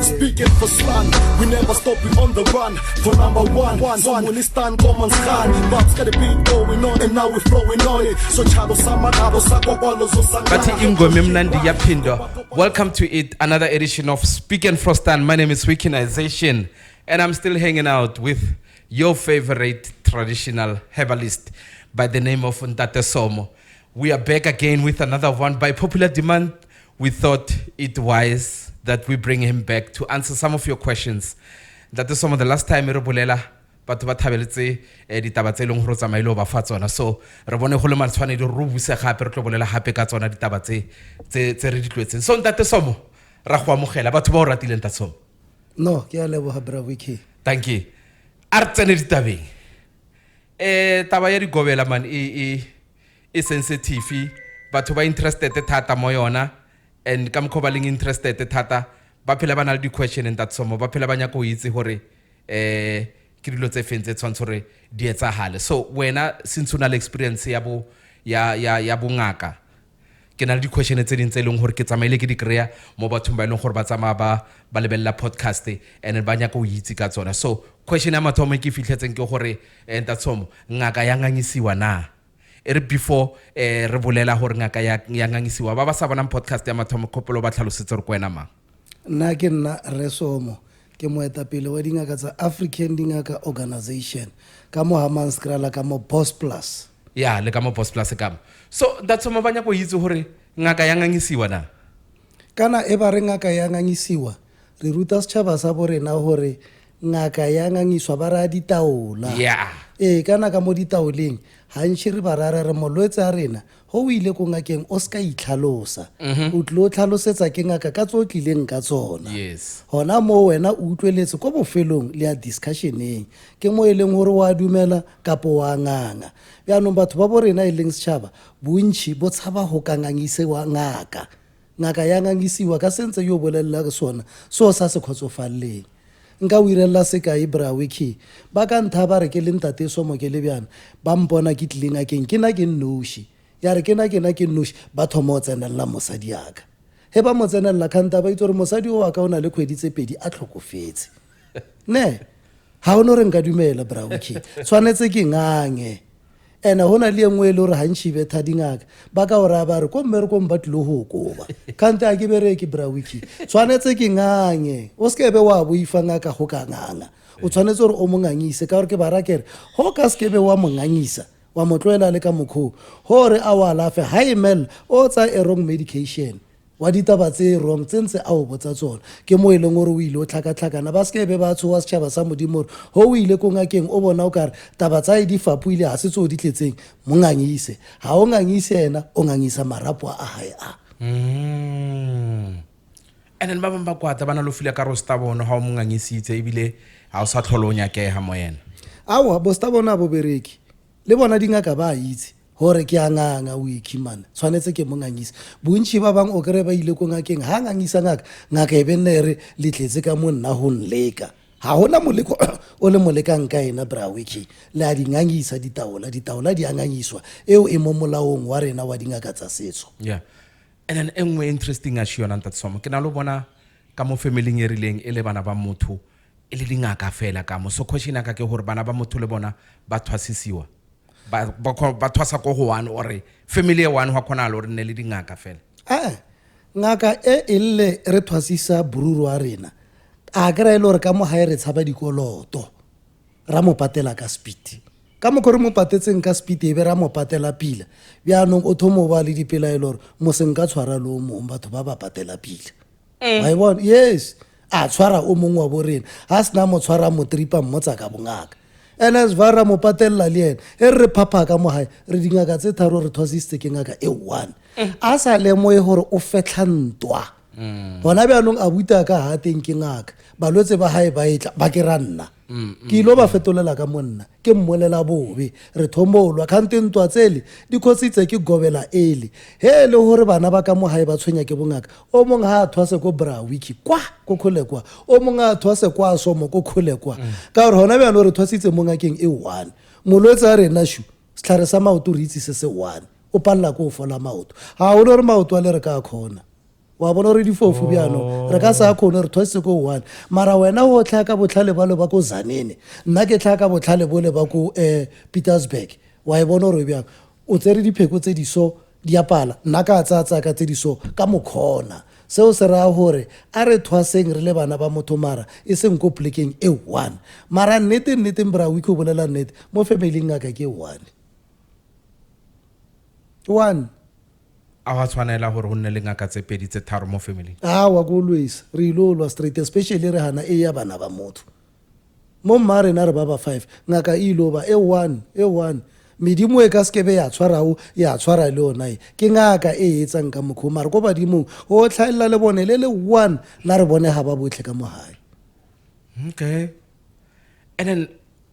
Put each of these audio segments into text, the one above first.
speaking for slang. We never stop, we on the run for number one. Someone is stand, common scan. Bob's got a beat going on, and now we're flowing on it. So chalo sama nabo sako bolo so sangana. Bati ingome mnandi yapindo. Welcome to it, another edition of Speaking for Stan. My name is Wikinization, and I'm still hanging out with your favorite traditional herbalist by the name of Ntate Somo. We are back again with another one. By popular demand, we thought it wise that we bring him back to answer some of your questions. Ntate Somo, the last time re bolela batho ba thabeletse ditaba tse leng go tsamaile ba fa tsona, so re bone go le matshwane di rubuse gape re tlo bolela gape ka tsona ditaba tse re di tlwetseng. So Ntate Somo ra go amogela batho ba o ratileng Ntate Somo. No, ke a leboga bra Wiki. Thank you. Artsene ditabeng. Taba ya digobela man e sensitive, batho ba interested thata mo yona, and ka mkho ba leng interested thata ba phela ba na le di question Ntate Somo, ba phela ba nya go itse hore ke dilo tse fentse tshwantsho re di etsagale. So wena since una le experience ya bongaka, ke na le di question tse ding tse leng hore ke tsamaile ke di kreya mo bathong ba leng hore ba tsamaya ba lebella podcast and ba nya go itse ka tsona. So question ya mathomo ke fitlhetseng ke gore Ntate Somo ngaka ya ngangisiwa na ere before re bolela hore ngaka ya ngangisiwa ba sa bona podcast ya mathomo khopolo ba tlhalosetse re kwena mang. Nna ke nna Re Somo ke moetapele wa dingaka tsa African Dingaka Organization ka mo Hammanskraal ka mo Boss Plus. Ya le ka mo Boss Plus ka mo. So Ntate Somo ba nya go itse hore ngaka ya ngangisiwa na kana e ba re ngaka ya ngangisiwa re ruta setšhaba sa borena hore ngaka ya ngangiswa ba ra ditaola. Yeah. Kana ka mo ditaoleng hantši re ba ra re molwetse a rena ho o ile ko ngakeng o ska itlhalosa o tlo tlhalosetsa ke ngaka ka tso tlileng ka tsona. Yes. Hona mo wena o utlweletse ko bofelong le ya discussioneng ke mo eleng hore wa dumela kapo wa nganga yaanong batho ba borena e leng setšhaba bontši bo tshaba go ka ngangisewa ngaka ya ngangisiwa ka sentse yo bolelela ka sona so sa se kgotsofalleng. Nka o irela sekai bra Wiki ba ka ntha ba re ke le Ntate Somo ke le bjana ba mpona ke tlileng akeng ke na ke nnoši ya re ke na ke nnoši ba thoma o tsenella mosadi yaka he ba mo tsenella khanta ba itse gore mosadi o wa ka o na le kgwedi tse pedi a tlhokofetse ne ha o no re nka dumela bra Wiki tshwanetse ke ngange ena hona le engwe le re hantši betha dingaka ba ka ora ba re ko mmere ko mba tlilo ho koba khanta a ke bereke bra Wiki tshwanetse ke nganye o skebe wa boifa ngaka go ka nganga o tshwanetse gore o mongangise ka gore ke barakere ho ka skebe wa mongangisa wa motloela le ka mokho hore a wa lafe haimel o tsa a wrong medication wa ditaba tse wrong tsentse a o botsa tsona ke mo e leng gore o ile o tlhakatlhakana ba skebe ba tshowa setšhaba sa modimo ho o ile ko ngakeng o bona o kare taba tsa di fapuile ha se tso di tletseng mongangise ha o ngangise ena o ngangisa marapo a hae a and then ba ba kwata bana lo file ka rosta bona ha o mongangisitse ebile ha o sa tlholonya ke ha mo yena awa bosta bona bo bereki le bona dingaka ba itse hore ke a nganga Wiki man tshwanetse ke mongangisa bontši ba bang o kere ba ile ko ngakeng ha ngangisa ngaka e be nne re letletse ka monna ho nleka ha hona moleko o le moleka nka ena bra Wiki le a dingangisa ditaola di angangiswa eo e mo molaong wa rena wa dingaka tsa setso. Yeah. And then engwe interesting a shiona Ntate Somo ke na lo bona ka mo family e rileng e le bana ba motho e le dingaka fela ka mo so question ka ke hore bana ba motho le bona ba thwasisiwa ba thwasa ko go one ore family e one wa khona lo re ne le dingaka fela ngaka e ile re thwasisa bururu a rena a kra ile re ka mo hae re tshaba dikoloto ra mo patela ka speed ka mo gore mo patetseng ka speed e be ra mo patela pila bjaanong o thomo ba le dipela ile gore mo se nka tshwara lo mo batho ba ba patela pila wa bona yes a tshwara o mongwe wa borena ha sna mo tshwara mo tripa mmotsa ka bongaka ene zvara mo patella le ene e re phapha ka mo hae re dingaka tse tharo re thwasitse ke ngaka e one a sa le mo e hore o fetlhantwa bona bjanong a buta ka ha teng ke ngaka balwetse ba hae ba etla ba ke ranna ke ilo ba fetolela ka monna ke mmolela bobe re thomolwa khante ntwa tsele di khotsitse ke gobela ele he le hore bana ba ka mo hae ba tshwenya ke bongaka o mong ha thwase ko bra Wiki kwa ko khulekwa o mong ha thwase kwa Somo ko khulekwa ka re hona bjano re thwasitse mo ngakeng e one molwetse a rena shu setlhare sa maoto re itse se one o palla ko fola maoto ha o re maoto a le re ka khona wa bona gore difofu bjano re ka sa kgone re thwase ko one mara wena o tlha ka botlhale bale ba ko Zanene nna ke tlha ka botlhale bole ba ko Pietersburg wa e bona gore bjang o tsere dipheko tse diso di apala nna ka tsatsa ka tse diso ka mokhona seo se raya gore a re thwaseng re le bana ba motho mara e seng ko plekeng e one mara nnete bra wiki o bolela nnete mo family-ing aka ke one a wa tshwanela gore go nne le ngaka tse pedi tse tharo mo family wa ko always re ilo lwa straight especially re hana e ya bana ba motho mo mare na re ba ba 5 ngaka e ilo ba e one medimo e ka skebe ya tshwarao ya tshwara le ona ke ngaka e etsang ka mokho mare go badimo o tlhaela le bone le one la re bone ha ba botle ka mohae okay and then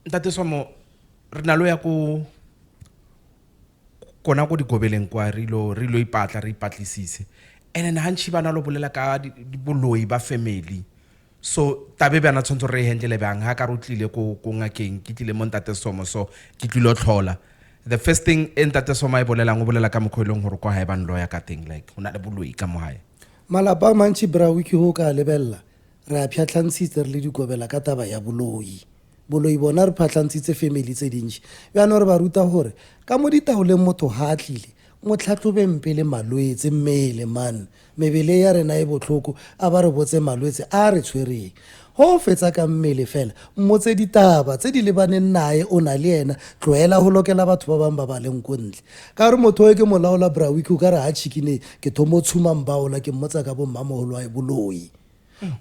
that is mo re na lo ya ko kona go digobeleng kwa re lo ipatla re ipatlisise and then hantshi bana lo bolela ka boloi ba family so tabe bana tshontsho re hendele bang ha ka rotlile ko ngakeng ke tlile mo ntate somo so ke tlilo tlhola the first thing ntate somo e bolelang o bolela ka mokhoelong gore kwa hae ban loya ka teng like hona le boloi ka mohae malapa mantshi bra wiki ho ka lebella re a phatlantshitse re le digobela ka taba ya boloi bona re phatlantshitse family tse dintsi bjano re ba ruta gore ka mo ditaoleng motho ha a tlile mo tlhatlhobe mpele malwetse mmele man mebele ya rena e botlhoko a ba re botse malwetse a re tshwereng ho fetsa ka mmele fela mmotse ditaba tse di lebaneng nae o na le yena tloela ho lokela batho ba bang ba ba leng ko ntle ka re motho e ke molaola bra wiki o ka re ha tshikine ke thomo tshumang baola ke mmotsa ka bo mmamoholo wa boloi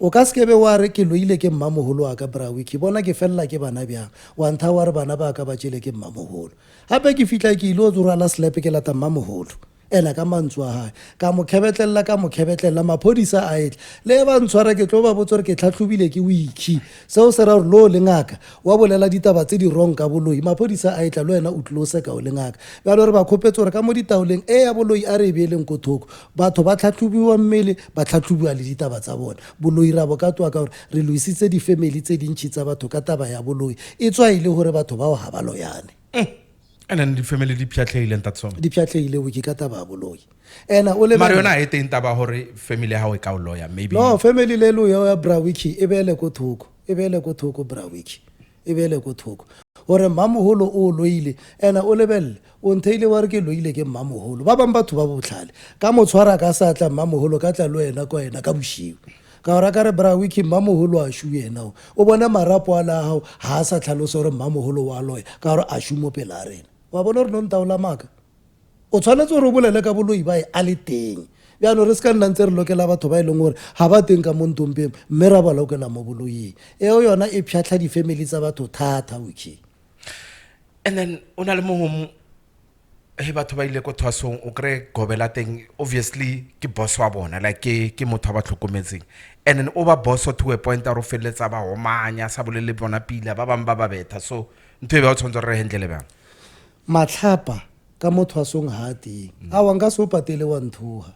o ka skebe wa re ke loile ke mmamoholo wa ka bra wiki bona ke fella ke bana bjang wa ntha wa re bana ba ka ba tšele ke mmamoholo hape ke fitla ke ilo tsorala slap ke lata mmamoholo ena ka mantswe a hae ka mo khebetlela maphodisa a etle le ba ntshwara ke tlo ba botse gore ke tlhatlhobile ke wiki seo se ra gore lo le ngaka wa bolela ditaba tse di wrong ka boloi maphodisa a etla le wena o tlose ka o le ngaka bjalo re ba khopetse gore ka mo ditaoleng e ya boloi a re beeleng ko thoko batho ba tlhatlhobiwa mmele ba tlhatlhobiwa le ditaba tsa bona boloi ra bo ka twa ka gore re loisitse di-family tse dintšhi tsa batho ka taba ya boloi e tswa ile gore batho bao ga ba loyane and then the family di pšhatlheile ntatsoma di pšhatlheile wiki ka taba ya boloi ena o le mare yona e teng taba gore family ha o ka o loya maybe no family le lo ya bra wiki e bele ko thoko bra wiki e bele ko thoko gore mmamoholo o loile ena o lebelle o ntheile wa re ke loile ke mmamoholo ba bang batho ba botlhale ka motshwara ka sa tla mmamoholo ka tla lo ena ko ena ka boshigo ka ora ka re bra wiki mmamoholo a shu yena o bona marapo a la hao ha sa tlhalosa gore mmamoholo wa loya ka gore a shu mo pela rena wa bona re no ntaola maka o tshwanetse gore o bolele ka boloi ba a le teng bjano re se ka nna ntse re lokela batho ba e leng gore ga ba teng ka mo ntompeng mme ra ba lokela mo boloing eo yona e pšhatlha di-family tsa batho thata wiki and then o na le mohom he batho ba ile ko thwasong o kry gobela teng obviously ke boss wa bona like ke motho ba tlhokometseng and then o ba boss to a point a ro feletsa ba homanya sa bolele bona pila ba bang ba betha so ntwe ba o tshwanetse re hendlele bang matlhapa ka motho a song ha teng a wa nka se o patele wa nthoga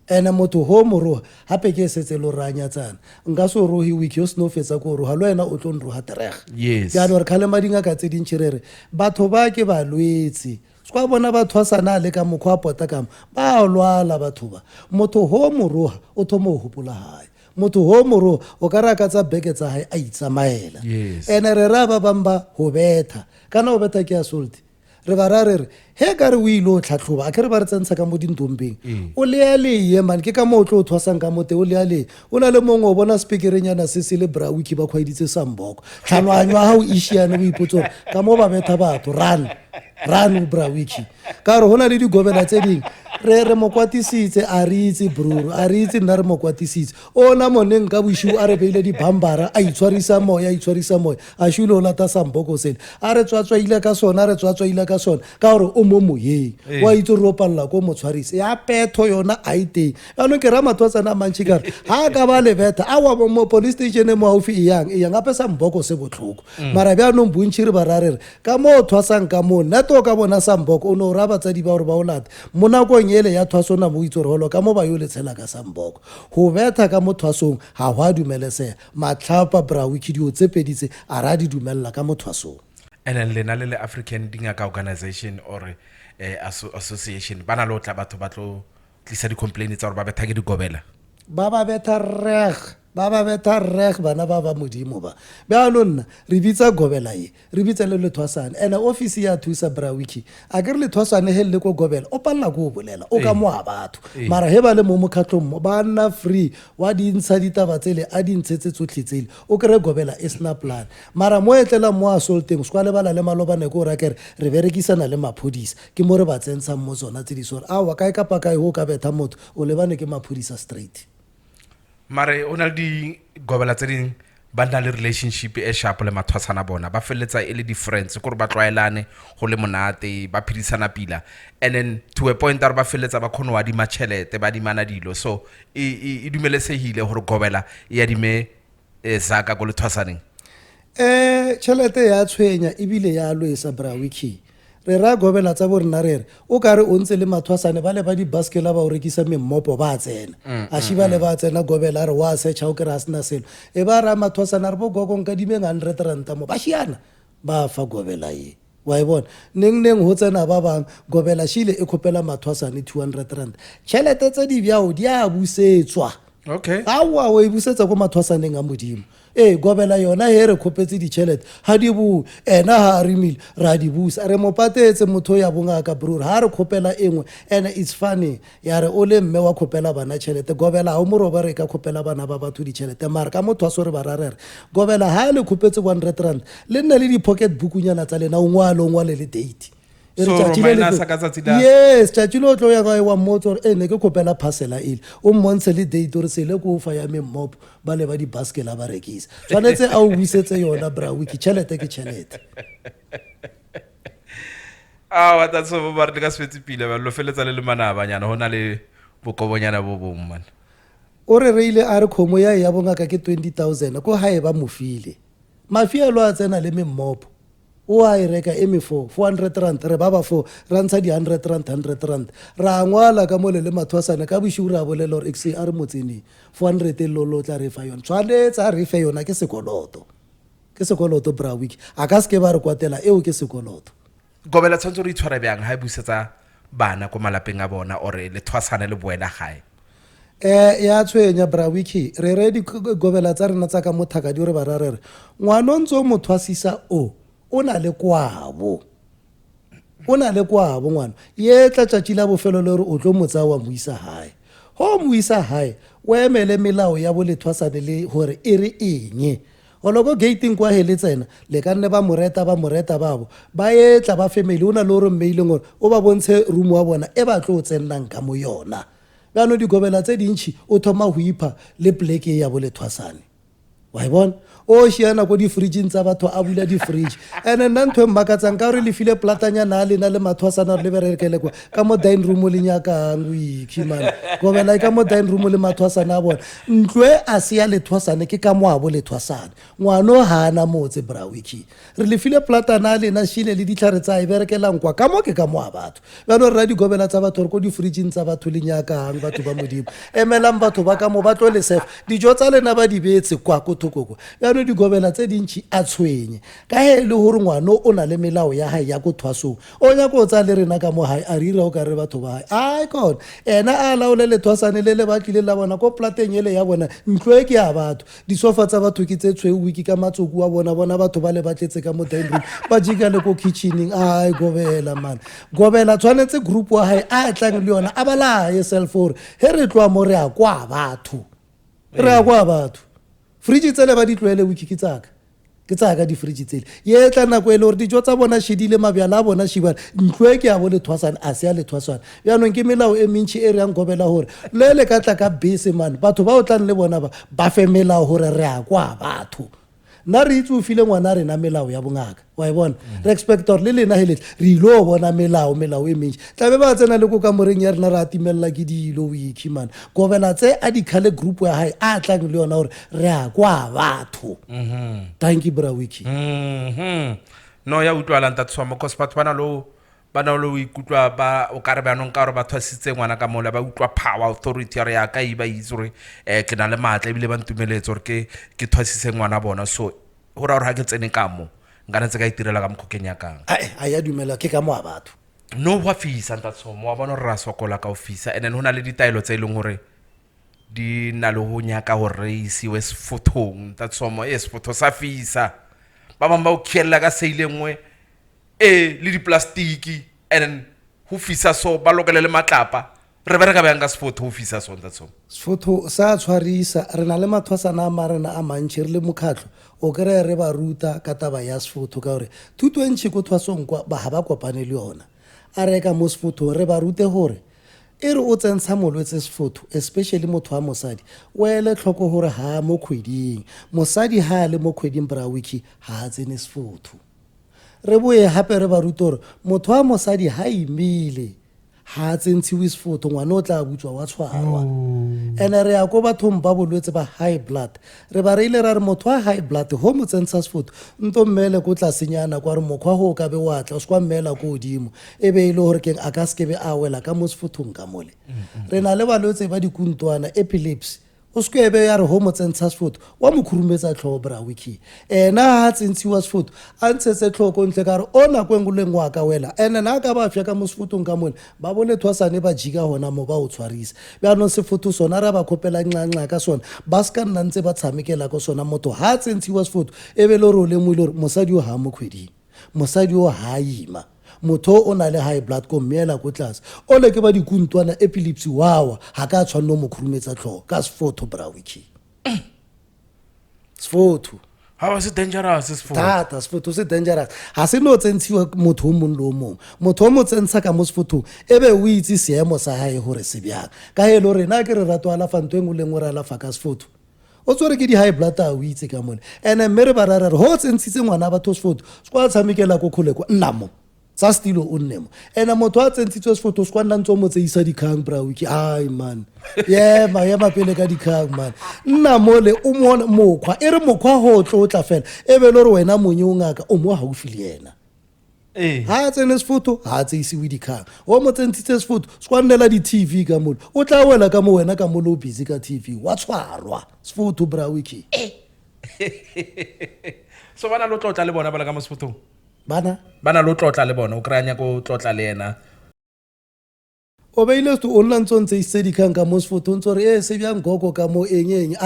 ene motho ho moroha hape ke setse lo ranyatsana nka se o rohi wiki o se no fetsa ko roha lo wena o tlo nroha terega yes jaanong re kgale madinga ka tse dintšhi re re batho ba ke balwetse kwa bona ba thwasana le ka mokgwa a pota kama ba lwala batho ba motho ho moroha o thomo o hopola hae motho ho moro o ka raka tsa beke tsa hae a itsamaela ene re ra ba bamba ho betha kana o betha ke assault re ba ra re he ka re o ile o tlhatlhoba a ke re ba re tsentsha ka mo dintompeng o le ya le man ke ka mo tlo thwasang ka mote o le ya le o na le mongwe o bona speakerenyana se se le bra wiki ba khwaeditse samboko tlhalwanywa ha o ishiane o ipotso ka mo ba betha batho run bra wiki ka re hona le digobela tse ding re mo kwatisitse a re itse bruro a re itse nna re mo kwatisitse o na moneng ka boshiu a re beile dibambara a itshwarisa moya a shule o lata samboko sele a re tswatswaile ka sona ka gore o mo moyeng wa itse re opalla ko motshwarise ya petho yona a iteng yaanong ke ra mathotsana a mantšhi kare ha ka ba lebetha a wa mo police station e mo haufi e yang gape samboko se botlhoko mara bjaanong bontšhi re ba ra re ka mo o thwasang ka moo neto ka bona samboko o ne o ra batsadi ba gore ba o lata mo nakong ele ya thwasona mo itse gore holo ka mo ba yo le tshela ka samboko go betha ka mo thwasong ga go a dumelesega matlhapa bra wiki dio tse peditse a ra di dumelela ka mo thwasong and then lena le African Dingaka Organization or association bana lo tla batho ba tlo tlisa di complaints tsa gore ba betha ke digobela ba ba betha reg bana ba ba modimo ba bjalo nna re bitsa gobela ye re bitsa le lethwasane ene office ya thusa Brawiki a ke re lethwasane he le ko gobela o palla go bolela o ka mo a batho mara he ba le mo mokhatlong mo ba nna free wa di ntsha ditaba tsele a di ntshetse tsotlhe tsele o kre gobela e sna plan mara mo etlela mo a solteng skwa le bala le malobane go ra kere re berekisana le maphodisa ke mo re ba tsentsha mo tsona tse di sore a wa kae ka pakae ho ka betha motho o lebane ke maphodisa straight mare o na le di gobela tse ding ba nna le relationship e sharp le mathwasana bona ba feletsa e le di-friends gore ba tlwaelane go le monate ba phedisana pila and then to a point are ba feletsa ba kgone wa di matšhelete ba di mana dilo so e dumelesegile gore gobela e adime zaka go le thwasaneng tšhelete ya tshwenya ebile ya loesa Brawiki re ra gobela tsa bo rena re o ka re o ntse le mathwasane ba le ba di-baskela ba o rekisa memmopo ba tsena a shiba le ba tsena gobela re wa searcha o ke re a sena selo e ba ra mathwasane re bo gokong ka dimeng 100 ranta mo ba šiana ba fa gobela ye wa e bona neng ho tsena ba bang gobela shile e khopela mathwasane 200 rand tšhelete tse di bjao di a busetswa okay awa o e busetsa go mathwasaneng a modimo gobela yona he re khopetse ditšhelete ha di bu ena ha re mile ra di busa re mo patetse motho ya bongaka bror ha re khopela engwe and it's funny ya re o le mme wa khopela bana tšhelete gobela ha o mo roba re ka khopela bana ba batho ditšhelete mara ka motho a sore ba rarere gobela ha le khopetse 100 rand le nne le di pocket booknyana tsa lena o ngwale le date so romina ka tsatsi la yes tšatši le o tlo ya ga wa mmotsa gore ne ke khopela phasela ile o mmontshe le date gore sele ko o fa ya memmopo ba le ba di-baskela ba rekisa tshwanetse a o busetse yona Brawiki tšhelete ke tšhelete wa tatso ba re ka swetse pile ba lo feletsa le manabanyana ho na le bokobonyana bo bong man o re ile a re khomo ya bongaka ke 20,000 ko hae ba mofile mafielo a tsena le memmopo o a e reka M4 400 rand re ba 4 rantsha di 100 rand ra ngwala ka mole le mathwasane ka boshura bolela gore XR motseni 400 lo tla re fa yona tshwanetse a re fe yona ke sekoloto Brawiki a ka se ke ba re kwatela eo ke sekoloto gobela tshwanetse re itshwara bjang ha e busetsa bana ko malapeng a bona ore le thwasane le boela gae ya tshwenya Brawiki re di gobela tsa rena tsa ka mothaka di re ba rarere ngwana o ntse o mothwasisa o na le kwabo ngwana ye tla tšatši la bofelo le gore o tlo motsa wa mo isa hae ho mo isa hae o emele melao ya bolethwasane le gore e re eng goloko gating kwa hele tsena le ka nne ba moreta babo ba etla ba family o na le gore mmeileng gore o ba bontshe room wa bona e ba tlo o tsenang ka mo yona bjano digobela tse dintšhi o thoma go ipha le pleke ya bolethwasane wa e bona o šiana ko di-fridgeng tsa batho a bula di-fridge and nna ntho e mmakatsang ka gore le file platanyana a lena le mathwasana gore le berekele kwa ka mo dine room le nyakang o ikhimane gobela ka mo dine room le mathwasana a bona ntlo e a se ya lethwasane ke ka moabo lethwasane ngwano hana motse Brawiki re le file platana a lena šile le ditlhare tsa e berekelang kwa ka mo ke ka mo a batho bjano re ra digobela tsa batho gore ko di-fridgeng tsa batho le nyakang batho ba modimo emelang batho ba ka mo ba tlo le sefa dijo tsa lena ba di beetse kwa ko thokoko digobela tse dintšhi a tshwenye ka he le gore ngwano o na le melao ya hae ya ko thwasong o nyako tsa le rena ka mo hae a re ira o ka re batho ba hae ai kona ena a laole lethwasane le batlile la bona ko plateng ele ya bona ntlo e ke ya batho disofa tsa batho ke tse tshweu wiki ka matsoku wa bona batho ba le batletse ka mo dining room ba jika le ko kitchening ai gobela man gobela tshwanetse group wa hae a tlang le yona a bala ye self-ore he re tloa mo re a kwa batho fridge tsele ba di tlwele wiki ke tsaka di-fridge tsele ye tla nako e le gore dijo tsa bona šedile mabjala a bona šibana ntlo e ke ya bo lethwasane a se ya lethwasane bjanong ke melao e mentšhi e re yang gobela gore le ka tla ka bese man batho ba o tlang le bona ba fe melao gore re a kwa batho nna re itse o file ngwana rena melao ya bongaka wa e bona re expector le lena heletle re ilo bona melao e mentši tlabe ba tsena le ko ka moreng ya rena re atimelela ke dilo wiki man gobela tse a dikhale group ya hae a tlang le yona gore re a kwa batho thank you Brawiki no ya utlwalang tatswamo cause batho ba na lo ikutlwa ba o ka re banong ka gore ba thwasitse ngwana ka mola ba utlwa power authority re ya ka e ba itse gore ke na le maatla ebile ba ntumeletse gore ke thwasitse ngwana bona so go ra gore ga ke tsene ka mo nka ntse ka itirela ka mokgokeng ya kang a ya dumela ke ka mo a batho no wa fisa ntatshomo wa bona re ra sokola ka ofisa and then ho na le ditaelo tse e leng gore di na le ho nyaka hore e isiwe sefothong tatsomo sefotho sa fisa ba bang ba o khiela ka seile nngwe le diplastiki and then ho fisa so ba lokela le matlapa re bereka ba nga sefotho ho fisa so tatsomo sefotho sa tshwarisa re na le mathwasana a marena a mantši re le mokgatlho o kry re ba ruta ka taba ya sefotho ka gore thuto e ntšhi ko thwasong kwa ba ga ba kopane le yona a reka mo sefothong re ba rute gore e re o tsentsha molwetse sefotho especially motho wa mosadi o ele tlhoko gore ha mo kgweding mosadi ha a le mo kgweding bra wiki ha a tsene sefotho re boye hape re ba rute gore motho wa mosadi ha imile ha a tsentshiwe sefotho ngwana o tla butswa wa tshwarwa ene re ya ko bathong ba bolwetse ba high blood re ba reile ra re motho wa high blood ho mo tsentsha sefotho nto mmele ko tlasenyana kwa re mokgwa ho ka be wa tla o skwa mmela ko godimo e be ile hore keng a ka skebe a wela ka mo sefothong ka mole re na le balwetse ba dikuntwana epilepsy o skebe ya re ho mo tsentsha sefotho wa mo khurumetsa tlhogo bra wiki ena ha tsentshiwa sefotho a ntshetse tlhoko ntle ka re ona kwenguleng wa ka wela ene na ka ba fya ka mo sefotong ka mole ba bole thwasane ba jika hona mo ba o tshwarisa ba no sefotho sona ra ba khopela ncanca ka sona ba ska nna ntse ba tshamekela ko sona motho ha tsentshiwa sefotho e be le re o le mo ile mosadi o ha mo khweding mosadi o ha ima motho o na le high blood ko mmela ko tlase o le ke ba dikuntwana epilepsy wawa ha ka tshwanno mo khurumetsa tlhogo ka sefotho bra wiki sefotho how is it dangerous sefotho tata sefotho se dangerous ha se no tsentshiwa motho o mong le o mong motho o mo tsentsha ka mo sefothong e be o itse seemo sa hae hore se bjang ka helo rena ke re rato alafa ntwe ngwe le ngwe ra alafa ka sefotho o tsore ke di high blood a o itse ka mone ene mme re ba rara re ho tsentsitse ngwana batho sefotho skwa tshamekela ko khole kwa nna mo sa stilo o nnemo ena motho a tsentsitswe sefotho se kwa nna ntse o mo tseisa dikhang bra wiki ai man yema pele ka dikhang man nna mole o mona mokgwa e re mokgwa ho tla fela e be le re wena monye o ngaka o mo haufi le yena ha tsene sefotho ha tseisiwe dikhang o mo tsentsitse sefotho se kwa nnela di-tv ka mole o tla wela ka mo wena ka mole o busy ka tv wa tshwarwa sefotho bra wiki so bana lo tlotla le bona ba le ka mo sefothong bana lo tlotla le bona o kranya ko tlotla le yena o beile sto o nna ntse ntse ise dikhang ka mo sefotho ntse re se bjang gogo ka mo enyeng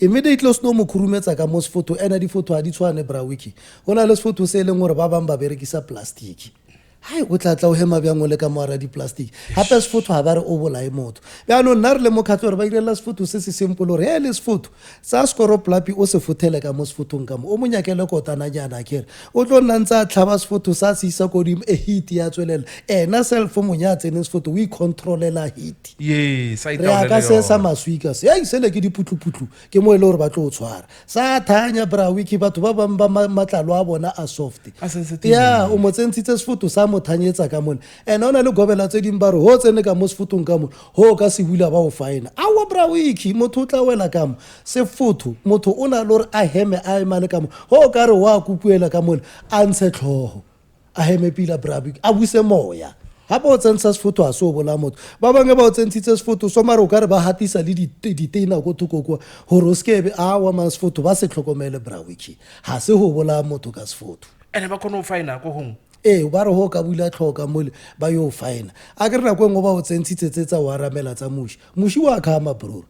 immediately sno mo khurumetsa ka mo sefotho ena difotho ha di tshwane bra wiki hona le sefotho se leng gore ba bang ba berekisa plastic hai o tla o hema bjang o le ka moara di-plastic hape sefotho ha ba re o bolae motho bjaanong nna re le mokgatlho gore ba direla sefotho se se simple gore he le sefotho sa skoroplapi o se fothele ka mo sefothong ka mo o mo nyakele kotananyana kere o tlo nna ntse a tlhaba sefotho sa se isa kodimo heat ya tswelela ena selfo monya a tseneng sefotho o icontrolela heat re a ka se sa maswika se sele ke diputluputlu ke mo e le gore ba tlo o tshwara sa thanya bra wiki batho ba bang ba matlalo a bona a soft ya o mo tsentshitse sefotho sa mo thanyetsa ka mone ene o na le gobela tse ding ba re ho tsene ka mo sefotong ka mone ho ka se bula ba o faina awa bra wiki motho o tla wela ka mo sefotho motho o na le gore a heme a emane ka mo ho ka re wa kupuela ka mone a ntshe tlhogo a heme pila bra wiki a buse moya ha ba o tsentsa sefotho a se o bola motho ba bangwe ba o tsentshitse sefotho so mare o ka re ba hatisa le diteina ko thoko kwa gore o skebe awa ma sefotho ba se tlhokomele bra wiki ha se ho bola motho ka sefotho ene ba khona o faina ko hong ba re ho ka bula tlhoka mole ba yo faina a ke re nako engwe ba o tsentshitse tsa wa ramela tsa mushi wa khama bro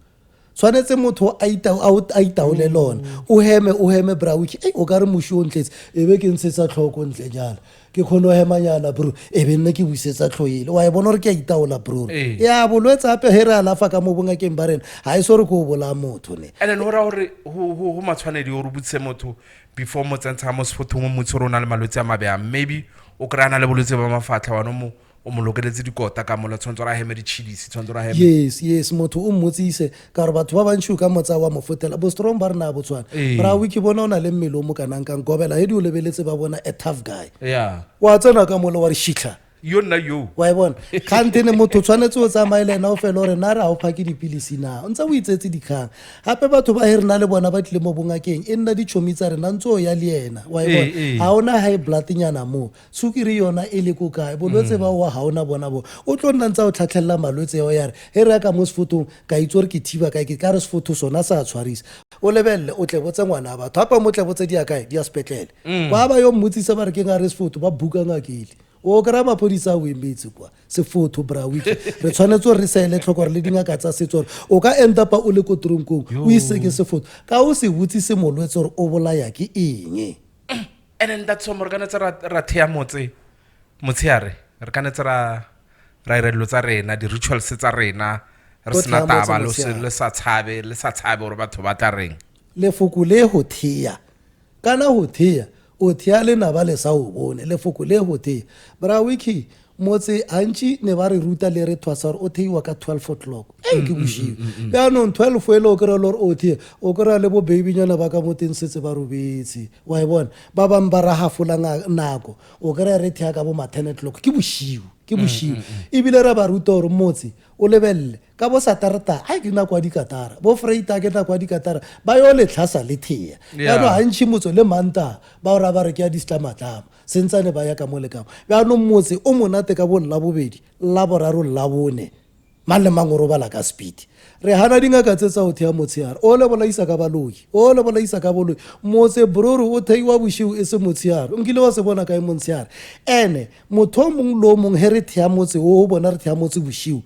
tshwanetse motho a itaole lona o heme bra wiki o ka re mushi o ntletse e be ke ntshetsa tlhoko ntle nyana ke khono hemanyana bro e be nne ke buisetsa tlhoile wa e bona re ke itaola bro ya bolwetsa hape he re alafa ka mo bonga ke mbarena ha e so re go bola motho ne ene no ra hore ho matshwanedi o re butse motho before mo tsentsa mo sefothong mo motho rona le malwetse a mabea maybe o krana le bolwetse ba mafatla wa no mo o mo lokeletse dikota ka mo la tshwantsho ra heme di chilisi tshwantsho ra heme yes motho o mmotsise ka re batho ba bantshi ka motsa wa mofotela bo strong ba rena botswana bra wiki bona ona le mmelo mo kanang ka gobela he di o lebeletse ba bona a tough guy wa tsena ka mo le wa re shitla yo nna yo wa bona khantene motho tshwanetse o tsamaile na o fela gore na ra o phaki dipilisi na o ntse o itsetse dikhang hape batho ba herina le bona ba tlile mo bongakeng e nna dichomitsa rena ntse ya le yena wa bona ha ona high blood nyana mo tsukiri yona e le ko kae bolwetse ba wa ha ona bona bo o tlo nna ntse o tlhatlhella malwetse ya yare he re ka mo sefotong ka itsore ke thiba ka ke ka re sefotho sona sa tshwarisa o lebelle o tle botse ngwana ba thapa mo tle botse dia kae dia spetlele ba ba yo mmutsisa ba re ke nga re sefotho ba buka ngakele o kry-a maphodisa o emetse kwa sefotho Brawiki re tshwanetse gore re sa ele tlhoko gore le dingaka tsa setso gore o ka endapa o le ko toronkong o iseke sefotho ka o se botsise molwetse gore o bolaya ke eng. And then that's some re kanetse ra thea motsheare re kanetse ra ira dilo tsa rena di-rituals tsa rena re sena taba le sa tshabe gore batho ba tla reng lefoko le ho thea kana ho thea o thea le na ba le sa o bone lefoko le ho thea Brawiki motse hantši ne ba re ruta le re thwasa gore o theiwa ka 12 o'clock ke boshigo yaanong 12 ele o kry-a le gore o thea o kry-a le bo babynyana ba ka mo teng setse ba robetse wa e bona ba bangwe ba rahafola nako o kry-a re thea ka bo ma 10 o'clock ke boshigo ebile re ba ruta gore motse o lebelele ka bo satarata ai ke nako ya dikatara bo freita ke nako ya dikatara ba yo le tlhasa le thea yaanong hantši motso le manta ba ora ba re ke ya dislamatlama sentsane ba ya ka mo le kamo yaanong motse o monate ka bo labobedi laboraro labone mang le mang o robala ka speed re hana dingaka tse tsa go thea motsheare o le bolaisa ka boloi motse broro o theiwa boshigo e se motsheare nkile wa se bona kae motsheare ene motho o mongwe le o mongwe he re thea motse o bona re thea motse boshigo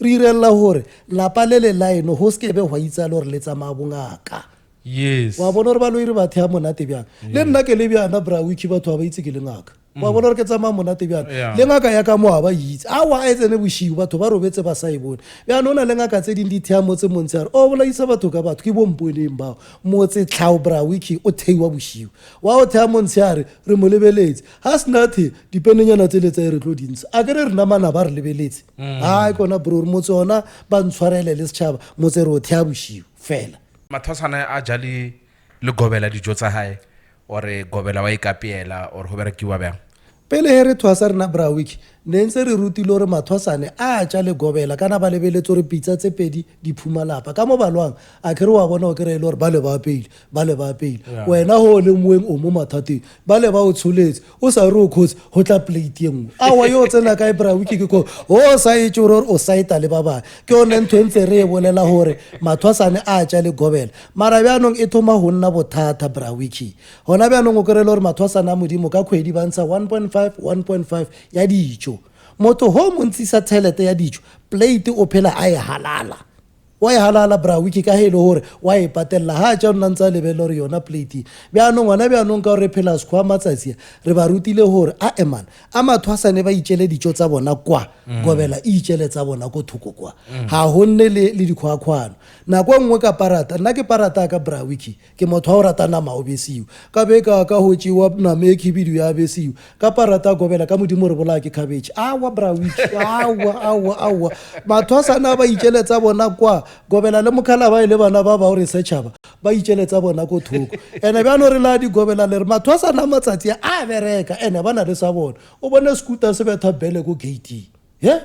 re irela gore lapa le le laeno go sekebe go itsa le gore le tsamaya bongaka yes wa bona gore ba loire ba thea monate bjang le nna ke le bjana Brawiki batho ba itse ke le ngaka wa bona gore ke tsamaya monate bjana le ngaka ya ka mo a ba itse awa a etsene boshigo batho ba robetse ba sa e bone bjana o na le ngaka tse ding di thea motse montshare o bolaisa batho ka batho ke bomponeng bao motse tlhao Brawiki o theiwa boshigo wa o thea montshare re mo lebeletse ha senathe dipenenyana tse le tsa re tlo dintse a ke re re namana ba re lebeletse hai kona bro motse ona ba ntshwarele le setšhaba motse re o thea boshigo fela mathosana a jale le gobela dijo tsa hae ore gobela wa ikapiela ore go berekiwa bjang pele he re thwasa rena Brawiki ne ntse re rutile gore mathwasane a tja le gobela kana ba lebeletse gore pitsa tse pedi di phumalapa ka mo balwang a kere wa bona o kry-ele gore ba le ba apeile wena ho le moeng o mo mathateng ba le ba o tsholetse o sa re o khotse go tla plate ye nngwe awa yo o tsena kae Brawiki ke ko o sa etse gore o saeta le ba bangwe ke yone ntho ntse re e bolela gore mathwasane a tja le gobela mara bjanong e thoma go nna bothata Brawiki gona bjanong o kry-ele gore mathwasane a modimo ka kgwedi ba ntsha 1.5 ya dijo motho ho montsisa tšhelete ya dijo plate o phela a e halala wa e halala Brawiki ka hele hore wa e patelela ha tja nna ntsa lebelo re yona plate bjanong ngwana bjanong ka re phela sekgwa matsatsi re ba rutile hore a eman a mathwasane ba itšele dijo tsa bona kwa gobela e itšele tsa bona ko thoko kwa ha go nne le dikhwakhwano nako nngwe ka parata nna ke parata ka Brawiki ke motho wa o rata nama o besiwa ka be ka go tšewa nama e khibidu ya besiwa ka parata gobela ka modimo re bola ke cabbage awa Brawiki awa mathwasane ba itšele tsa bona kwa gobela le mokhala ba ile bana ba ba o re setšhaba ba itšeletsa bona ko thoko ene bjano re la di gobela le re mathwasana matsatsi a bereka ene ba na le sa bona o bone scooter se betha bele ko gate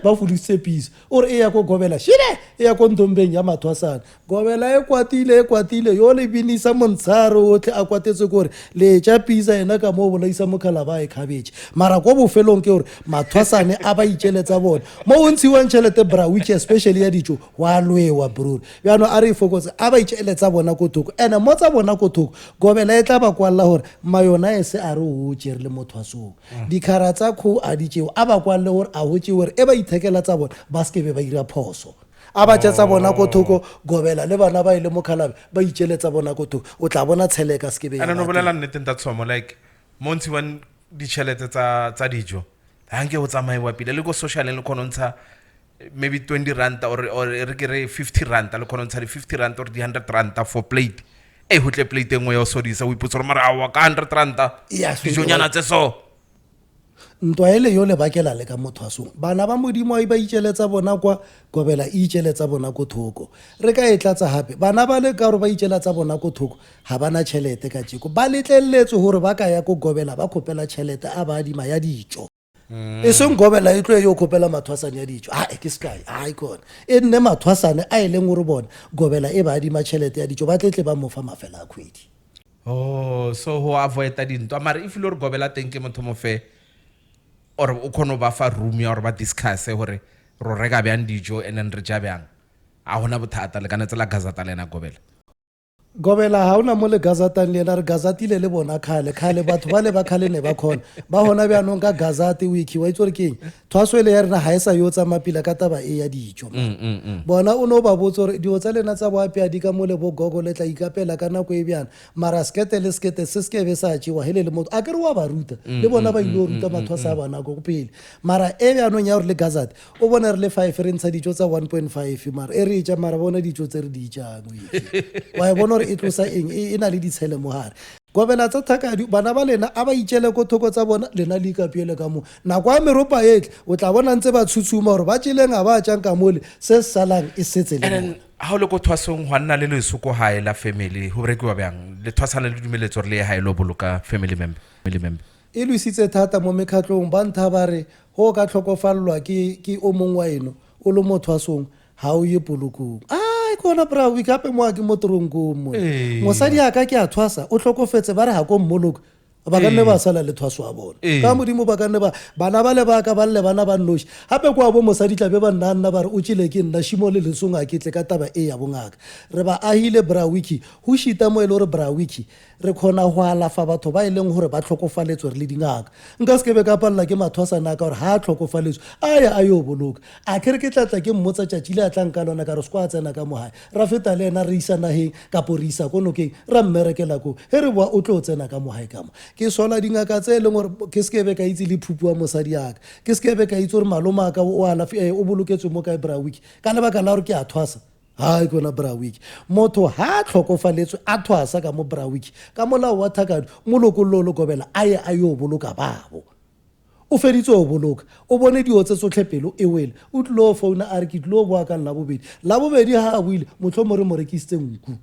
ba fudisitse pisa ore e ya ko gobela shine e ya ko ntombeng ya mathwasana gobela e kwatile yo le binisa montshare otlhe a kwatetse gore le tša pisa ena ka mo bolaisa mokhala ba e cabbage mara ko bofelong ke gore mathwasane a ba itšeletsa bona mo o ntshiwang tšhelete Brawiki especially ya dijo wa lwewa bro bjano a re e fokotse a ba itšeletsa bona ko thoko ene mo tsa bona ko thoko gobela e tla ba kwalela gore mayona e se a re o tšere le mothwasong dikhara tsa kgo a di tšeo a ba kwalle gore a go tšewe e ba ithekela tsa bona ba sekebe ba ira phoso a ba tša tsa bona ko thoko gobela le bana ba ile mo khalabe ba itšeletsa bona ko thoko o tla bona tsheleka sekebe ana no bolela nnete nta tshomo like monti one ditšhelete tsa dijo hanke o tsamaiwa pile le go social le khonontsha maybe 20 rand or re ke re 50 rand le khonontsha di 50 rand or di 100 rand for plate ho tle plate engwe yo sodisa o iputsa mara awa ka 100 rand dijo nyana tse so ntwa ele yo le bakela le ka mothwasong bana ba modimo ba itšeletsa bona kwa gobela e itšeletsa bona ko thoko re ka etlatsa hape bana ba le ka gore ba itšeletsa bona ko thoko ha bana tšhelete ka tšeko ba letleletse gore ba ka ya ko gobela ba khopela tšhelete a ba adima ya dijo e seng gobela e tlo yo khopela mathwasane ya dijo ke sky ai kona e nne mathwasane a ileng gore bona gobela e ba adima tšhelete ya dijo ba tletle ba mofa mafela a kgwedi so ho avoid dintwa mara if le re gobela teng ke motho mo fe or o khono ba fa room ya or ba discuss gore ro reka bjang dijo and then re ja bjang a hona bothata le kana tsela gazata lena gobela gobela ha ona mo le gazatang le ena re gazatile le bona khale batho ba le ba khale ne ba khona ba hona byanong ka gazati wiki wa itse re keng thwaso ile ya rena ha esa yo tsa mapila ka taba e ya dijo bona o no ba botso re dio tsa lena tsa boapia di ka mo le bo gogo le tla ikapela ka nako e byana mara skete se skebe sa tšiwa hele le motho a ke re wa ba ruta le bona ba ile ruta mathwasa bana go pele mara e byanong ya re le gazati o bona re le 5 re ntsha dijo tsa 1.5 mara e re ja mara bona dijo tse re di jang wa bona e tlosa eng e na le ditshele mo hare gobela tsa thakadi bana ba lena a ba itšele ko thoko tsa bona lena le ikapiele ka mo nako a meropa etle o tla bona ntse ba tshutshuma gore ba tšeleng a ba tšang ka mole se salang e setse le bona ha o le ko thwasong hwa nna le leso ko hae la family ho berekiwa bjang le thwasana le dumeletso re le hae lo boloka family member e lwisitse thata mo mekhatlong ba ntha ba re go ka tlhokofallwa ke o mongwe wa eno o le mo thwasong ha o ye polokong kona bra we gape mo a ke mo tronkong mo mosadi a ka ke a thwasa o tlhokofetse ba re ha ko mmoloko ba ka nne ba sala le thwaso a bona ka modimo ba ka nne ba bana ba le ba ka ba le bana ba nnoši hape kwa bo mosadi tla be ba nna ba re o tšile ke nna shimo le lesong a ketle ka taba e ya bongaka re ba ahile bra wiki ho shita mo e le gore bra wiki re khona go alafa batho ba ileng gore ba tlhokofaletswe re le dingaka nka se ke be ka palla ke mathwasana ka gore ha tlhokofaletswe aya a yo boloka a kere ke tlatla ke mmotsa tšatši le a tlang ka lona ka re se kwa tsena ka mohae ra feta le ena re isa nageng kapo re isa konokeng ra mmerekela ko he re boa o tlo tsena ka mohae ka mo ke sola dingaka tse e leng gore ke se ke be ka itse le phuphu wa mosadi yaka ke se ke be ka itse gore maloma ka o boloketswe mo kae bra wiki ka lebaka la gore ke a thwasa ha kona bra wiki motho ha tlhokofaletswe a thwasa ka mo bra wiki ka molao wa thakadi molokolo lo gobela a ye a yo boloka babo o feditse o boloka o bone dio tse tsotlhe pelo e wele o tlo founa a re ke tlo boa ka la bobedi ha a buile motlho mo re mo rekisitse nku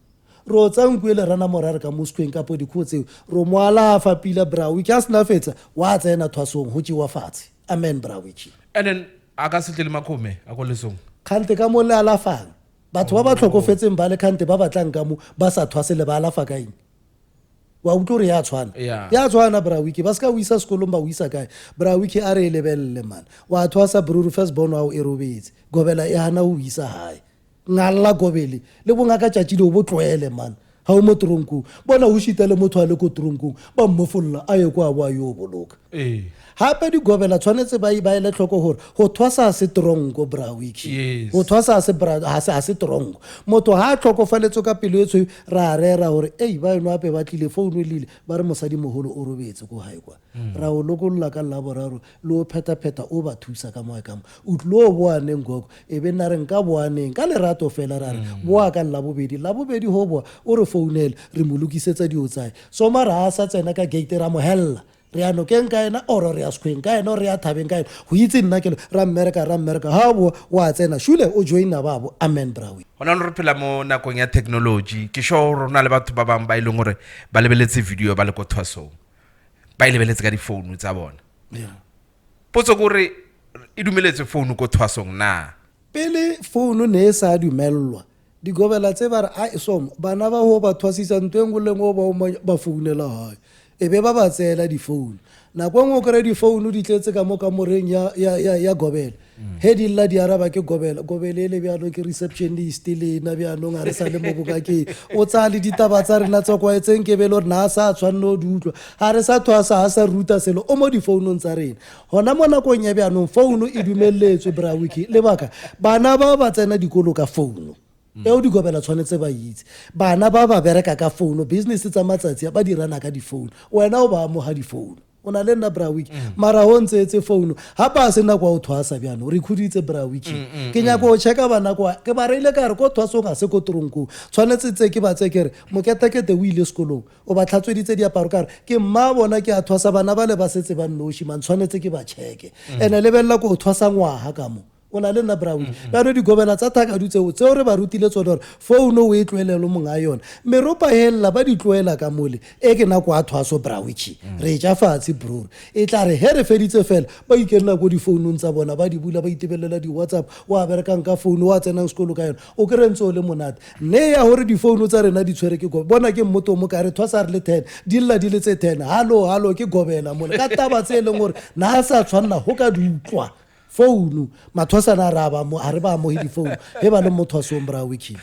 ro tsa nku ele rana morare ka moskwen ka po dikhuo tseo ro mo alafa pila bra wiki a sena fetsa wa tsena thwasong ho tšiwa fatshe amen bra wiki and then a ka se tle le makgome a go lesong khante ka mo le alafang batho ba ba tlhokofetseng ba le khante ba batlang ka mo ba sa thwase le ba alafa ka eng wa utlore ya tshwana bra wiki ba ska o isa sekolong ba o isa kae bra wiki a re lebelele man wa thwasa bruru first born wa o e robetse gobela e hana o isa hae ngalla gobele le bongaka tšatši di o botlwele man ha o mo tronkong bona o šitele motho a le ko tronkong ba mmofolola a ye kwa boa yo boloka hape di gobela tshwanetse ba ile tlhoko gore go thwasa se tronko bra wiki go thwasa se tronko motho ha tlhokofaletse ka pelo e tshwe ra rera gore ba eno ape ba tlile founu lile ba re mosadi mogolo o robetse ko hae kwa ra o lokolola ka laboraro le o pheta o ba thusa ka moya kamo o tlo boaneng gogo e be nna re nka boaneng ka lerato fela ra re boa ka labobedi ho boa o re founele re mo lokisetsa dio tsae so mara a sa tsena ka gate ra mo hella re a nokeng ka ena oro re a sekhweng ka ena re a thabeng ka ena go itse nna ke ra mmereka ha bo wa tsena shule o joina babo amen brawi hona re phela mo nakong ya technology ke sure rona le batho ba bang ba ile gore ba lebeletse video ba le ko thwaso ba ile lebeletse ka di phone tsa bona potso gore e dumeletse phone ko thwasong na pele phone ne sa dumellwa di gobela tse ba re a som bana ba ho ba thwasisa ntwengo le ngo ba founela hae e be ba ba tsela di phone na kwa ngo kre di phone di tletse ka mo ka moreng ya gobela he di lla di araba ke gobela le bjalo ke receptionist le na bjalo ngare sa le mo boka ke o tsale ditaba tsa rena tsa kwa etseng ke belo rena sa tshwanno dutlo ha re sa thwasa ha sa ruta selo o mo di phone tsa rena hona mona ko nya bjano phone e dumelletswe bra wiki le baka bana ba tsena dikolo ka phone eo di gobela tshwanetse ba itse bana ba bereka ka phone business tsa matsatsi ba dirana ka di phone wena o ba mo ha di phone ona le nna bra wiki mara ho ntsetse phone ha ba se na kwa o thwasa bjano re khuditse bra wiki ke nya go checka bana kwa ke ba reile ka re ko thwaso ga se ko tronko tshwanetse tse ke ba tse kere moketekete o ile sekolong o ba tlhatsweditse diaparo ka re ke mma bona ke a thwasa bana ba le ba setse ba nnoši man tshwanetse ke ba checke ene le bella ko thwasa ngwaga ka mo ona le nna brawi ba re di gobela tsa thakadu tseo re ba rutile tsone gore phone o e tlwelelo monga yona meropa hella ba di tlwela ka mole e ke na kwa thwaso brawichi re ja fatsi bro e tla re he re feditse fela ba ikenna go di phone tsa bona ba di bula ba itebelela di WhatsApp wa berekang ka phone wa tsena sekolo ka yona o krentse le monate ne ya hore di phone tsa rena di tshwere ke go bona ke mmoto mo ka re thwasa re le 10 dilla di le tse 10 hallo ke gobela mole ka taba tse leng gore na sa tshwanna ho ka di utlwa phone mathwasana ra ba mo a re ba mo di phone he ba le motho a sombra wiki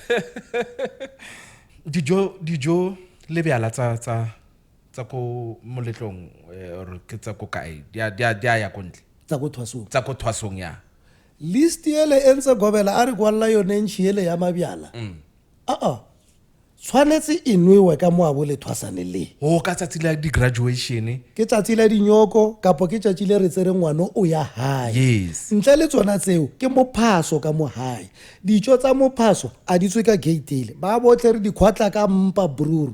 dijo le bjala tsa ko moletlong or ke tsa ko kae di a ya kontle tsa go thwasong tsa ko thwasong ya list ele entse gobela a re kwalla yone ntšhi ele ya mabjala tshwanetse e nwewe ka moabo le thwasane le o ka tsatsi la di-graduation ke tsatsi la dinyoko kapo ke tšatši le re tsere ngwano o ya hae yes ntle le tsona tseo ke mophaso ka mo hae dijo tsa mophaso a di tswe ka gate ele ba botle re di khwatla ka mpa bruru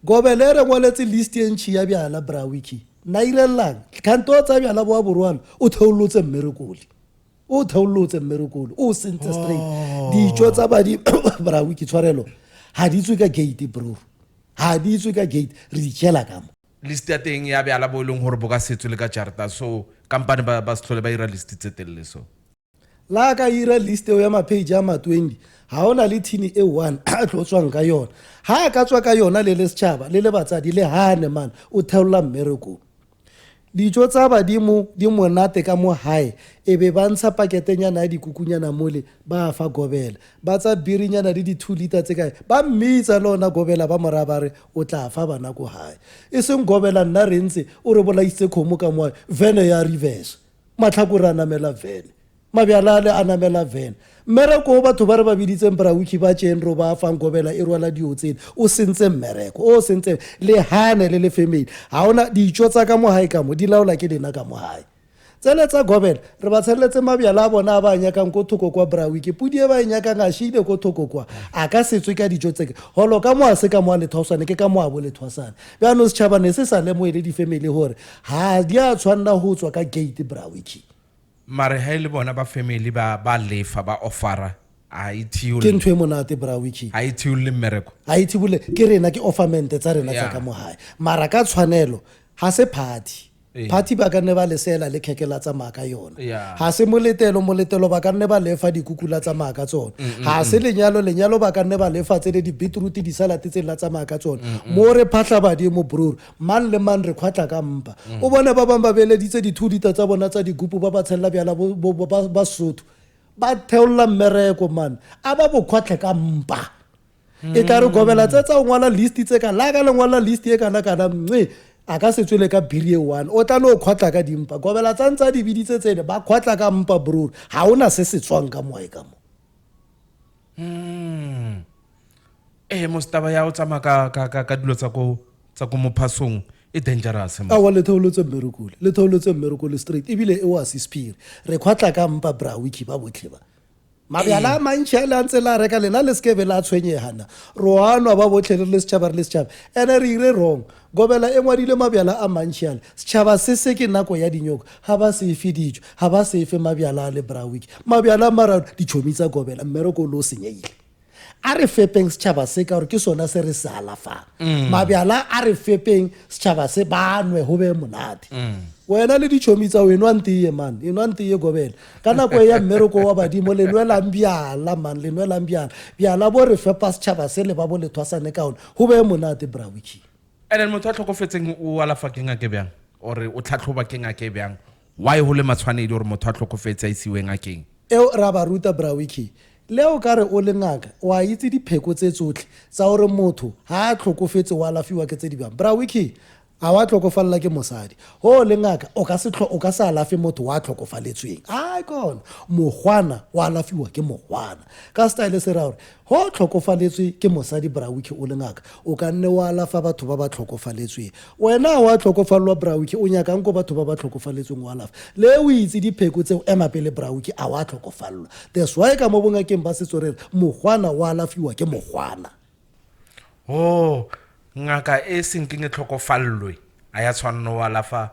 gobele re ngwaletse list e ntšhi ya bjala brawiki na irellang kanto tsa bjala boa borwalo o theolotse mmerekole o sentse straight dijo tsa badi brawiki tshwarelo ha di tswe ka gate bro ha di tswe ka gate re di tšhela ka mo list ya teng ya bjala bo e leng gore bo ka setswe le ka jarta so company ba se tlhole ba ira list tse telele so la ka ira list eo ya mapage a ma-20 ha ona le thini e one a tlo tswang ka yona ha ka tswa ka yona le setšhaba le batsadi le hane man o theolla mmereko dijo tsa badimo di monate ka mo hae e be ba ntsha paketenyana ya dikukunyana mole ba fa gobela ba tsa birinyana le di-2 liter tse kae ba mmitsa le ona gobela ba mora ba re o tla fa bana ko hae e seng gobela nna re ntse o re bolaisitse kgomo ka moae vene ya reverse matlhakore a namela vene mabjala ale a namela vene mmereko o batho ba re ba biditseng brawiki ba tšenro ba fang gobela e rwala dio tsene o sentse mmereko o sentse le hane le family ha ona dijo tsa ka mo hae ka mo di laola ke dena ka mo hae tsele tsa gobela re ba tshelletse mabjala a bona a ba nyakang ko thoko kwa brawiki pudi e ba e nyakang a shile ko thoko kwa a ka setswe ka dijo tseke holo ka mo a se ka mo a lethwasane ke ka mo a bo lethwasane bjano setšhaba ne se sa lemoele di-family gore ha di a tshwanna go tswa ka gate brawiki mare ha ile bona ba family ba lefa ba offera a ithiule ke ntwe monate brawiki a ithiule mmereko a ithibule ke rena ke offermente tsa rena tsa ka mo hae mara ka tshwanelo ha se party ba ka nne ba lesela le khekela tsa maka yona ha se moletelo ba ka nne ba lefa dikukula tsa maka tsona ha se lenyalo ba ka nne ba lefa tse di beetroot di salad tse la tsa maka tsona mo re phahla badimo brur man le man re khwatla ka mpa o bona ba bang ba beleditse di-2 liter tsa bona tsa digupu ba tshella bjala ba sotho ba theolla mmereko man a ba bo khwatle ka mpa e ka re gobela tsa ngwala list tse ka la ka le ngwala list e kana a ka se tswele ka biri e one o tla no khwatla ka dimpa gobela tsantsa di biditse tsene ba khwatla ka mpa bro ha ona se se tswang ka moae ka mo mostaba ya o tsama ka dilo tsa ko mophasong e dangerous a wa le theolotse mmerekole straight ebile e wa sispire re khwatla ka mpa brawiki ba botlhe ba mabjala a mantšhi a le a ntse la reka lena le sekebe la tshwenyegana roanwa ba botlhe le setšhaba ene re ire wrong gobela e ngwadile mabjala a mantšhi ale setšhaba se ke nako ya dinyoko ga ba se efe dijo ga ba se efe mabjala a le brawiki mabjala a mararo ditšhomi tsa gobela mmereko le o senyeile a re fepeng setšhaba se ka gore ke sona se re se alafang mabjala a re fepeng setšhaba se banwe go be monate wena le ditšhomi tsa o enwa nteye man enwa nteye gobela ka nako ya mmereko wa badimo le nwelang bjala man le nwelang bjala bo re fepa setšhaba se le ba bo lethwasane ka one go be monate brawiki and then motho a tlhokofetseng o alafa ke ngake bjang ore o tlhatlhoba ke ngake bjang why go le matshwanedi gore motho a tlhokofetse a isiwe ngakeng eo ra ba ruta brawiki leo ka re o le ngaka wa itse dipheko tse tsotlhe tsa gore motho ha a tlhokofetse wa alafiwa ke tse di bjang brawiki a wa tlhokofalela ke mosadi ho le ngaka o ka se alafe motho wa tlhokofaletsweng a kona mogwana wa alafiwa ke mogwana ka style se ra gore ho tlhokofaletswe ke mosadi brawiki o le ngaka o ka nne wa alafa batho ba ba tlhokofaletsweng wena wa tlhokofalelwa brawiki o nyakang ko batho ba ba tlhokofaletsweng o alafa le o itse dipheko tseo ema pele brawiki a wa tlhokofalelwa that's why ka mo bongakeng ba setso re re mogwana wa alafiwa ke mogwana ngaka e senkeng e tlhokofallwe a ya tshwanno wa alafa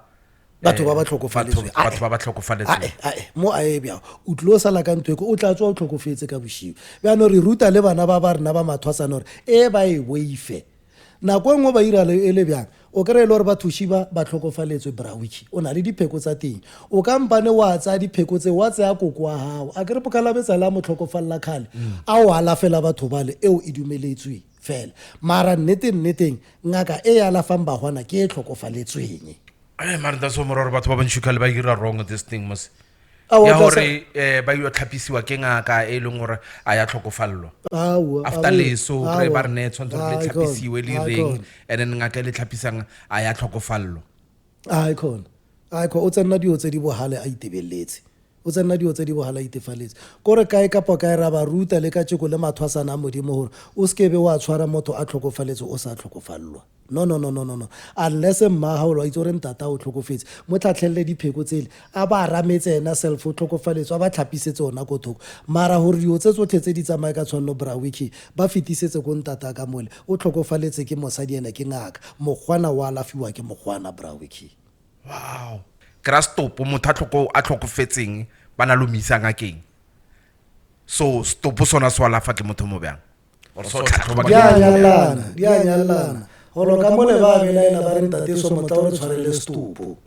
batho ba ba tlhokofaletsweng mo a e bjao o tlile o sala ka ntweko o tla tswa o tlhokofetse ka bošio bjano re ruta le bana ba rena ba mathwasane gore e ba e boife nako nngwe ba ira e le bjang o kry-e le gore bathuši ba tlhokofaletswe brawiki o na le dipheko tsa teng o kampane wa tsaya dipheko tse wa tsaya koko wa gago a kere pokalabetsa le a mo tlhokofalela kgale a o alafela batho bale eo e dumeletsweng fela mara nneteng ngaka e alafang bagwana ke e tlhokofaletsweng mara nda so mororo batho ba bantši kgale ba ira wrong this thing mos ya hore ba yo tlhapisiwa ke ngaka e leng hore a ya tlhokofallwa after leso re ba rene tshwanetse le tlhapisiwe le reng and then ngaka le tlhapisang a ya tlhokofallwa icon o tsena dio tse di bohale a itebelletse o tsena dio tse di bohale a itefaletse kore kae kapa kae ra ba ruta le ka tsheko le mathwasana a modimo hore o skebe wa tshwara motho a tlhokofaletse o sa tlhokofallwa no unless mma ha o lo itse re ntata o tlhokofetse mo tlhatlhelle dipheko tsele a ba rametse ena self o tlhokofaletse ba tlhapisetse ona go thoko mara hore dio tse tsotlhe tse di tsamaye ka tshwanno bra wiki ba fetisetse go ntata ka mole o tlhokofaletse ke mosadi ena ke ngaka mogwana wa lafiwa ke mogwana bra wiki wow kra stop motho a tlhokofetseng bana lo misa ngakeng so stop sona swala fa ke motho mo bjang or so tlhatlhoba dia nyalana holo ka mole ba belaela ba re ntate so motla o re tshwarele stupo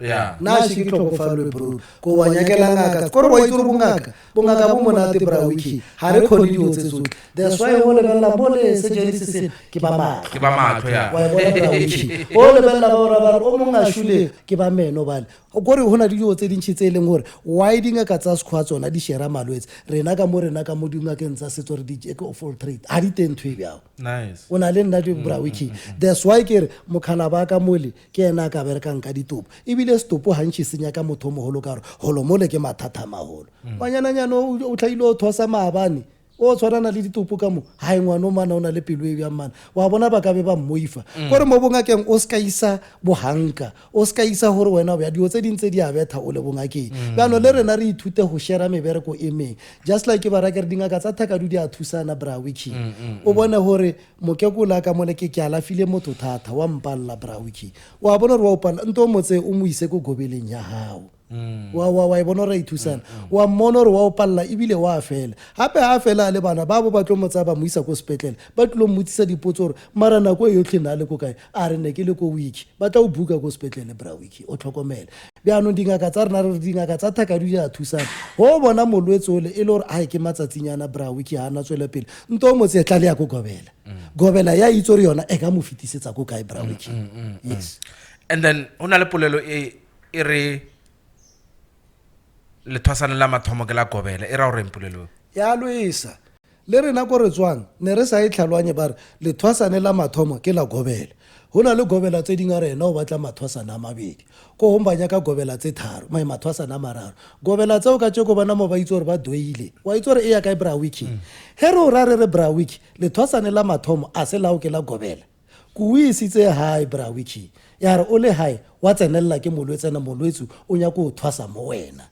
na se ke tlhokofalwe bro ko wa nyakela ngaka kore wa itse bongaka bo monate bra wiki ha re khone dio tse tsotlhe that's why ho lebella mole se jetse ke ba matlo ya wa bona bra wiki ho lebella ba o monga shule ke ba meno bale gore hona dio tse dintshi tse leng hore why dinga ka tsa skwa tsona di shera malwetse rena ka mo dinga ke ntsa setso re di check of all trade ha di tentwe bjao nice ona le nna di bra wiki that's why ke re mokhala ba ka mole ke ena ka berekang ka ditopo ebile stopo hantshi senya ka motho moholo ka re holo mole ke mathata maholo banyana o tlhaile o thosa maabane o tshwarana le ditopo ka mo ha engwana o mana ona le pelo e bya mana wa bona ba ka be ba mmoifa gore mo bongakeng o ska isa bohanka o ska isa hore wena o ya dio tse dintse di abetha o le bongakeng bano le rena re ithute go share mebereko emeng just like ba ra ke re dingaka tsa thakadu di a thusana bra wiki o bone hore mokekula ka mole ke ala file motho thata wa mpalla bra wiki wa bona re wa upalla nto motse o mo ise go gobeleng ya hao wa bona re ithusana wa mona re wa o palla ibile wa fela hape ha fela le bana ba bo ba tlo motsa ba mo isa go sepetlele ba tlo motsisa dipotso hore mara nako e yotlhe na le go kae a re ne ke le go wiki ba tla o buka go sepetlele bra wiki o tlhokomela bjano dingaka tsa rena re dingaka tsa thakadu di a thusana ho bona molwetse ole e le hore a ke matsatsinyana bra wiki ha na tswela pele nto motse tla le ya go gobela ya itse re yona e ka mo fitisetsa go kae bra wiki yes and then ona le polelo e re le thwasana la mathomo ke la gobela e ra o rempolelo ya loisa le rena go re tswang ne re sa itlhalwanye ba re le thwasane la mathomo ke la gobela hona le gobela tse dinga rena o batla mathwasana a mabedi go hombanya ka gobela tse tharo mai mathwasana a mararo gobela tse o ka tsheko bana mo ba itse hore ba doile wa itse hore e ya ka bra wiki here o ra re bra wiki le thwasane la mathomo a se lao ke la gobela ku isitse hai bra wiki ya re o le hai wa tsenella ke molwetsana molwetsu o nya go thwasa mo wena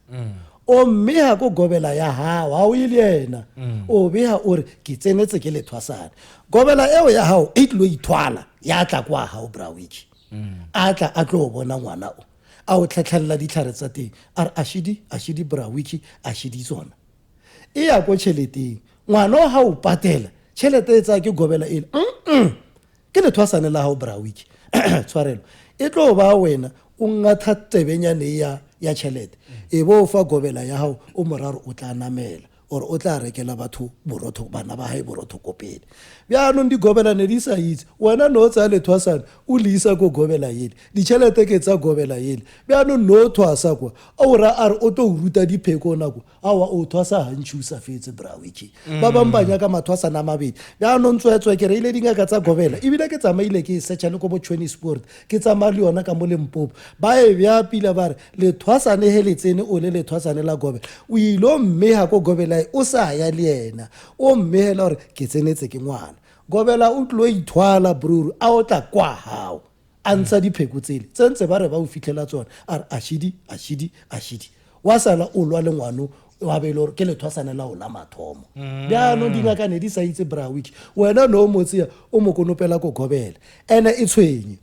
o mme ha go gobela ya hao ha o ile yena o beha o re ke tsenetse ke le thwasana gobela eo ya hao e tlo ithwala ya tla kwa hao bra wiki atla a tlo bona ngwana o a o tlhatlhalla ditlhare tsa teng a re ashidi bra wiki ashidi tsona e ya go tšheleteng ngwana ha o patela tšhelete tsa ke gobela ile ke le thwasane la hao bra wiki tshwarelo e tlo ba wena o ngatha tsebenyane ya tšhelete e bo fa gobela ya hao o moraro o tla namela or o tla rekela batho borotho bana ba hae borotho kopele bjano di gobela ne di sa itse wena no tsa le thwasana o lisa go gobela yele ditšhelete ke tsa gobela yele bjano no thwasa kwa o ra a re o tlo ruta dipheko nako awa o thwasa hantši o sa fetse bra wiki ba bambanya ka mathwasana a mabedi bjano ntswetswe ke re ile dingaka tsa gobela ebile ke tsamaile ke searcha le ko bo Tshwane Sport ke tsamaya le yona ka mo Limpopo ba e bja pila ba re le thwasane heletsene o le thwasane la gobela o ilo mme ha go gobela o sa ya le yena o mmehela hore ke tsenetse ke ngwana gobela o tlo ithwala bruru a o tla kwa hao a ntsha dipheko tsele tsentse ba re ba o fitlhela tsona a re ashidi wa sala o lwa le ngwano wa be le ke le thwasane la o la mathomo bjano dingakane di sa itse bra wiki wena no motsia o mo konopela go gobela ene e tshwenye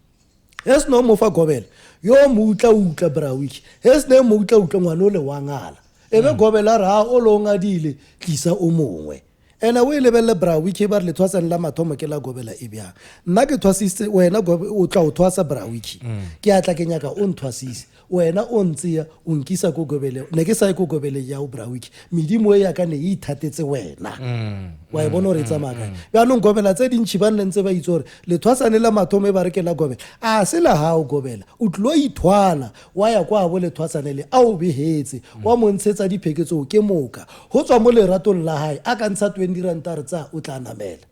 es no mo fa gobela yo mo utla bra wiki es ne mo utla ngwana o le wa ngala ebe gobela ra o lo ngadile tlisa o mongwe ene o e lebelele bra wiki ba re le thwasane la mathomo ke la gobela e bjang nna ke thwasitse wena o tla o thwasa bra wiki ke atla ke nyaka o nthwasise wena o ntseya o nkisa ko gobele ne ke sa ye ko gobele ya o bra wiki medimo e ya ka ne e ithatetse wena wa e bona gore e tsamaya kae bjaanong gobela tse dintšhi ba nne ntse ba itse gore le thwasane la mathomo e ba re ke la gobela a se la gao gobela o tlilo ithwala wa ya kwa bo le thwasane le a o behetse wa montshetsa dipheketseo ke moka go tswa mo leratong la gae a ka ntsha 20 ranta re tsa o tla namela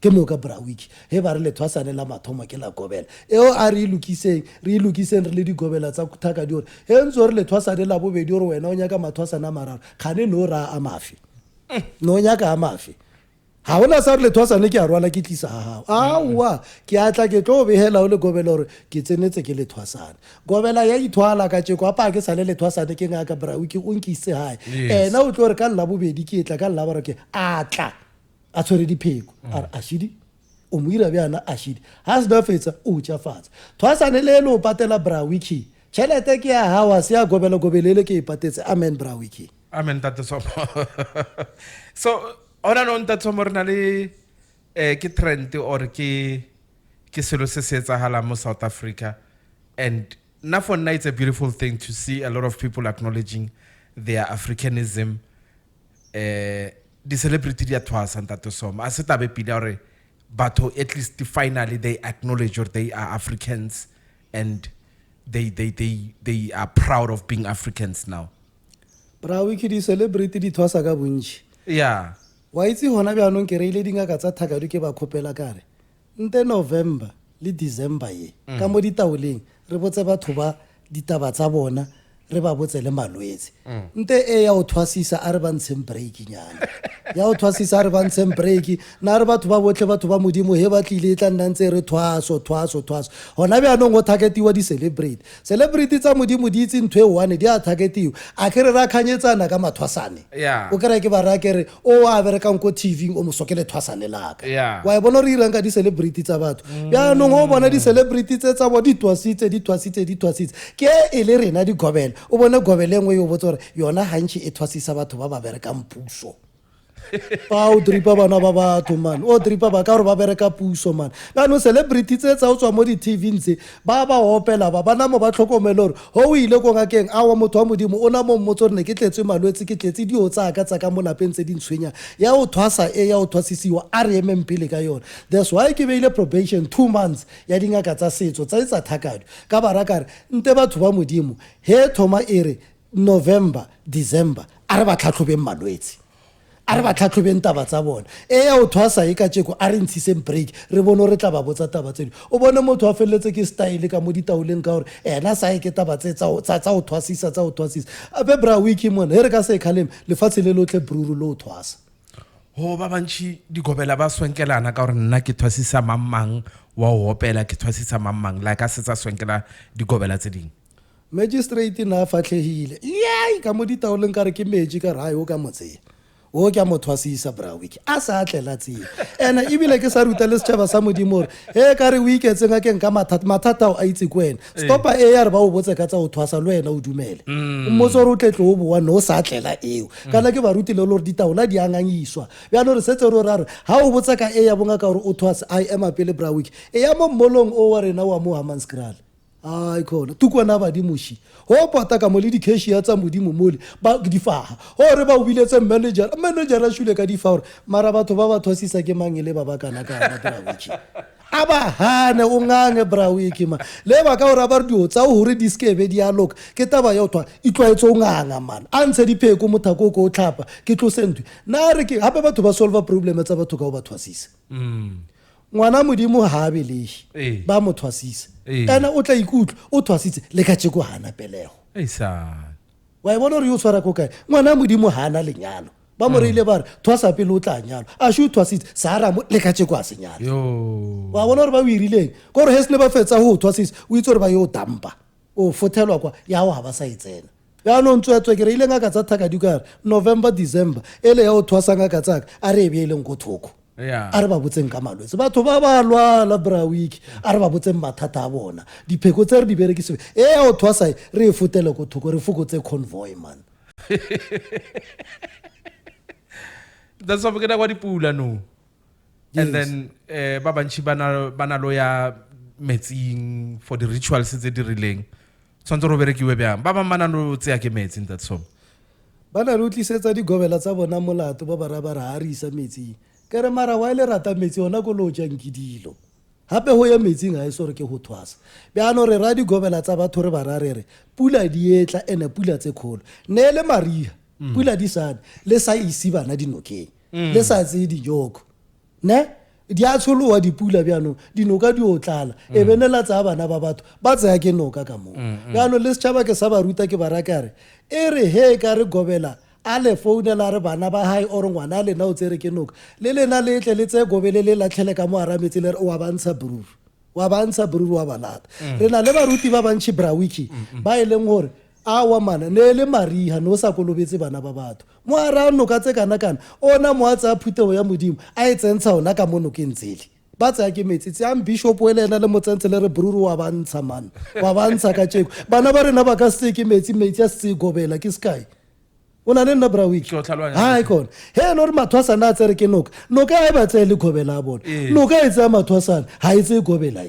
ke moka bra wiki he ba re le thwasane la mathomo ke la gobela eo a re ilukiseng re le digobela tsa thaka di gore he ntse re le thwasane la bobedi gore wena o nyaka mathwasane a mararo kgane no ra a mafi no nyaka a mafi ha ona sa re le thwasane ke a rwala ke tlisa ha aowa ke atla ke tlo behela o le gobela gore ke tsenetse ke le thwasane gobela ya ithwala ka tšeko apa ke sa le thwasane ke ngaka bra wiki o nkise hae ena o tlo re ka lla bobedi ke tla ka lla bara ke atla a tshwere dipheko a re ashidi o mo ira bjana ashidi ha se da fetsa o tša fatsa thwasane le o patela bra wiki tšhelete ke ya hawa se ya gobelele ke e patetse amen bra wiki amen tate Somo so ona no tate Somo re na le ke trend or ke selo se se etsagalang mo South Africa and na for nna it's a beautiful thing to see a lot of people acknowledging their Africanism di-celebrity di a thwasa tate Somo a se tabe pila gore batho at least finally they acknowledge or they are Africans and they are proud of being Africans now bra wiki di-celebrity di thwasa ka bontšhi yeah wa itse gona bjanong ke reile dingaka tsa thakadu ke ba kgopela kare nte November le December ye ka mo ditaoleng re botse batho ba ditaba tsa bona re ba botse le malwetse nte e ya o thwasisa a re ba ntsheng break nyana ya o thwasisa a re ba ntsheng break na re batho ba botlhe batho ba modimo he ba tlile tla nna ntse re thwaso gona bjanong go targetiwa di-celebrity tsa modimo di itse ntho e one di a targetiwa a ke re ra kganyetsana ka mathwasane o kry ke ba ra ke re o a berekang ko TV o mo sokele thwasane laka wa e bona re irang ka di-celebrity tsa batho bjanong o bona di-celebrity tse tsa bo di thwasitse ke e le rena di gobela o bone gobele ngwe yo botsa gore yona gantši e thwasisa batho ba ba berekang puso ba o dripa bana ba batho man o dripa ba ka gore ba bereka puso man bjanong celebrity tse tsa o tswa mo di-TV ntse ba opela ba namo ba tlhokomele gore go o ile ko ngakeng awa motho wa modimo o na mo mmotse gore ne ke tletswe malwetse ke tletse dio tsaka mo lapeng tse di ntshwenyang ya o thwasa ya o thwasisiwa a re emeng pele ka yona that's why ke beile probation 2 months ya dingaka tsa setso tsa tsa thakadu ka barakare nte batho ba modimo he thoma e re November December a re ba tlhatlhobeng malwetse a re ba tlhatlhobeng taba tsa bona ya o thwasa e ka tšeko a re ntshitseng break re bone re tla ba botsa taba tse di o bone motho a feleletse ke style ka mo ditaoleng ka gore ena sa ke taba tse tsa o thwasisa ape bra wiki mona he re ka se khalem lefatshe le lotlhe bruru lo o thwasa ho ba bantši digobela ba swenkelana ka gore nna ke thwasisa mamang wa o opela ke thwasisa mamang like a se tsa swenkela digobela tse ding magistrate na fatlhegile ka mo ditaoleng ka re ke metši ka re o ka motsea o ke a mothwasisa bra wiki a sa atlela tsela ene ebile ke sa ruta le setšhaba sa modimo gore he ka re o iketse ngakeng ka mathata ao a itse ko wena stopa e ya re ba o botse ka tsa o thwasa le wena o dumele mmotse gore o tletlo o boa no o sa atlela eo kana ke ba rutile le gore ditaola di angangiswa bjano re setse re ra re ha o botse ka e ya bongaka gore o thwasa I am pele bra wiki e ya mo mmolong o wa rena wa mo Hammanskraal ai khona tukwana ba di moshi ho pota ka mo le di-cash ya tsa modimo mole ba difaga gore ba o biletse manager a shule ka difa gore mara batho ba ba thwasisa ke mang le ba bakana ka bra wiki aba hane o ngange bra wiki ma le ba ka gore ba re dio tsa hore di skebe di alok ke taba ya o thwa itlwaetse o nganga man a ntshe dipheko mothako ko o tlhapa ke tlosentwe na re ke hape batho ba solve problem tsa batho ka o ba thwasisa ngwana modimo ha belegi ba mo thwasisa kana o tla ikutlo o thwasitse le ka tšeko hana pelego wa e bona gore yo tshwara ko kae ngwana modimo hana lenyalo ba mo reile ba re thwasa pele o tla nyalo a shu thwasitse sara le ka tšeko a senyalo wa bona gore ba o irileng ko gore he se ne ba fetsa go thwasisa o itse gore ba yo dampa o fothelwa kwa ya o ha ba sa itsena bjanong tswetswe ke reile ngaka tsa thakadi kare November December ele ya o thwasa ngaka tsaka a re e beeleng ko thoko a re ba botseng ka malwetse batho ba ba lwala bra wiki a re ba botseng mathata a bona dipheko tse re di berekisiwe ya o thwasa re e fotele ko thoko re fokotse convoy man that's why ke na kwa dipula no. And then ba bantshi bana lo ya metsing for the rituals tse di rileng. Tshwantse ro berekiwe bjang. Ba bana no tseya ke metsi that so. Bana re utlisetsa digobela tsa bona molato ba bara re isa metsing. Ke re mara wa ile rata metsi ona go lo tja nkidilo. Hape ho ya metsing ha eso re ke ho thwasa. Bjano re ra digobela tsa batho re bararere. Pula di etla ene pula tse kholo. Ne le Maria. Pula di sana le sa isi bana dinokeng. Le sa tse di joko. Ne di a tsholowa dipula bjano dinoka di o tlala e benela tsa bana ba batho ba tsaya ke noka ka mo bjano le setšhaba ke sa ba ruta ke barakare e re he ka re gobela a le founela re bana ba hae or ngwana le na o tsere ke noka le lena le tle le tse gobele le latlhele ka mo arametse le wa bantsha bruru wa balata re na le baruti ba bantshi Brawiki ba ileng hore awa mana ne le Maria no sa kolobetse bana ba batho mo ara no ka tse kana ona mo a tsa phutego ya modimo a etsentsha ona ka mono ke ntsele ba tsa ke metsi tsa bishop we lena le motsentse le re bruru wa bantsha man wa bantsha ka tsheko bana ba rena ba ka se ke metsi a se gobela ke sky ona le nna Brawiki ha icon he no re mathwasa na tsere ke noka e ba tsele gobela a bona noka e tsa mathwasa ha e tse gobela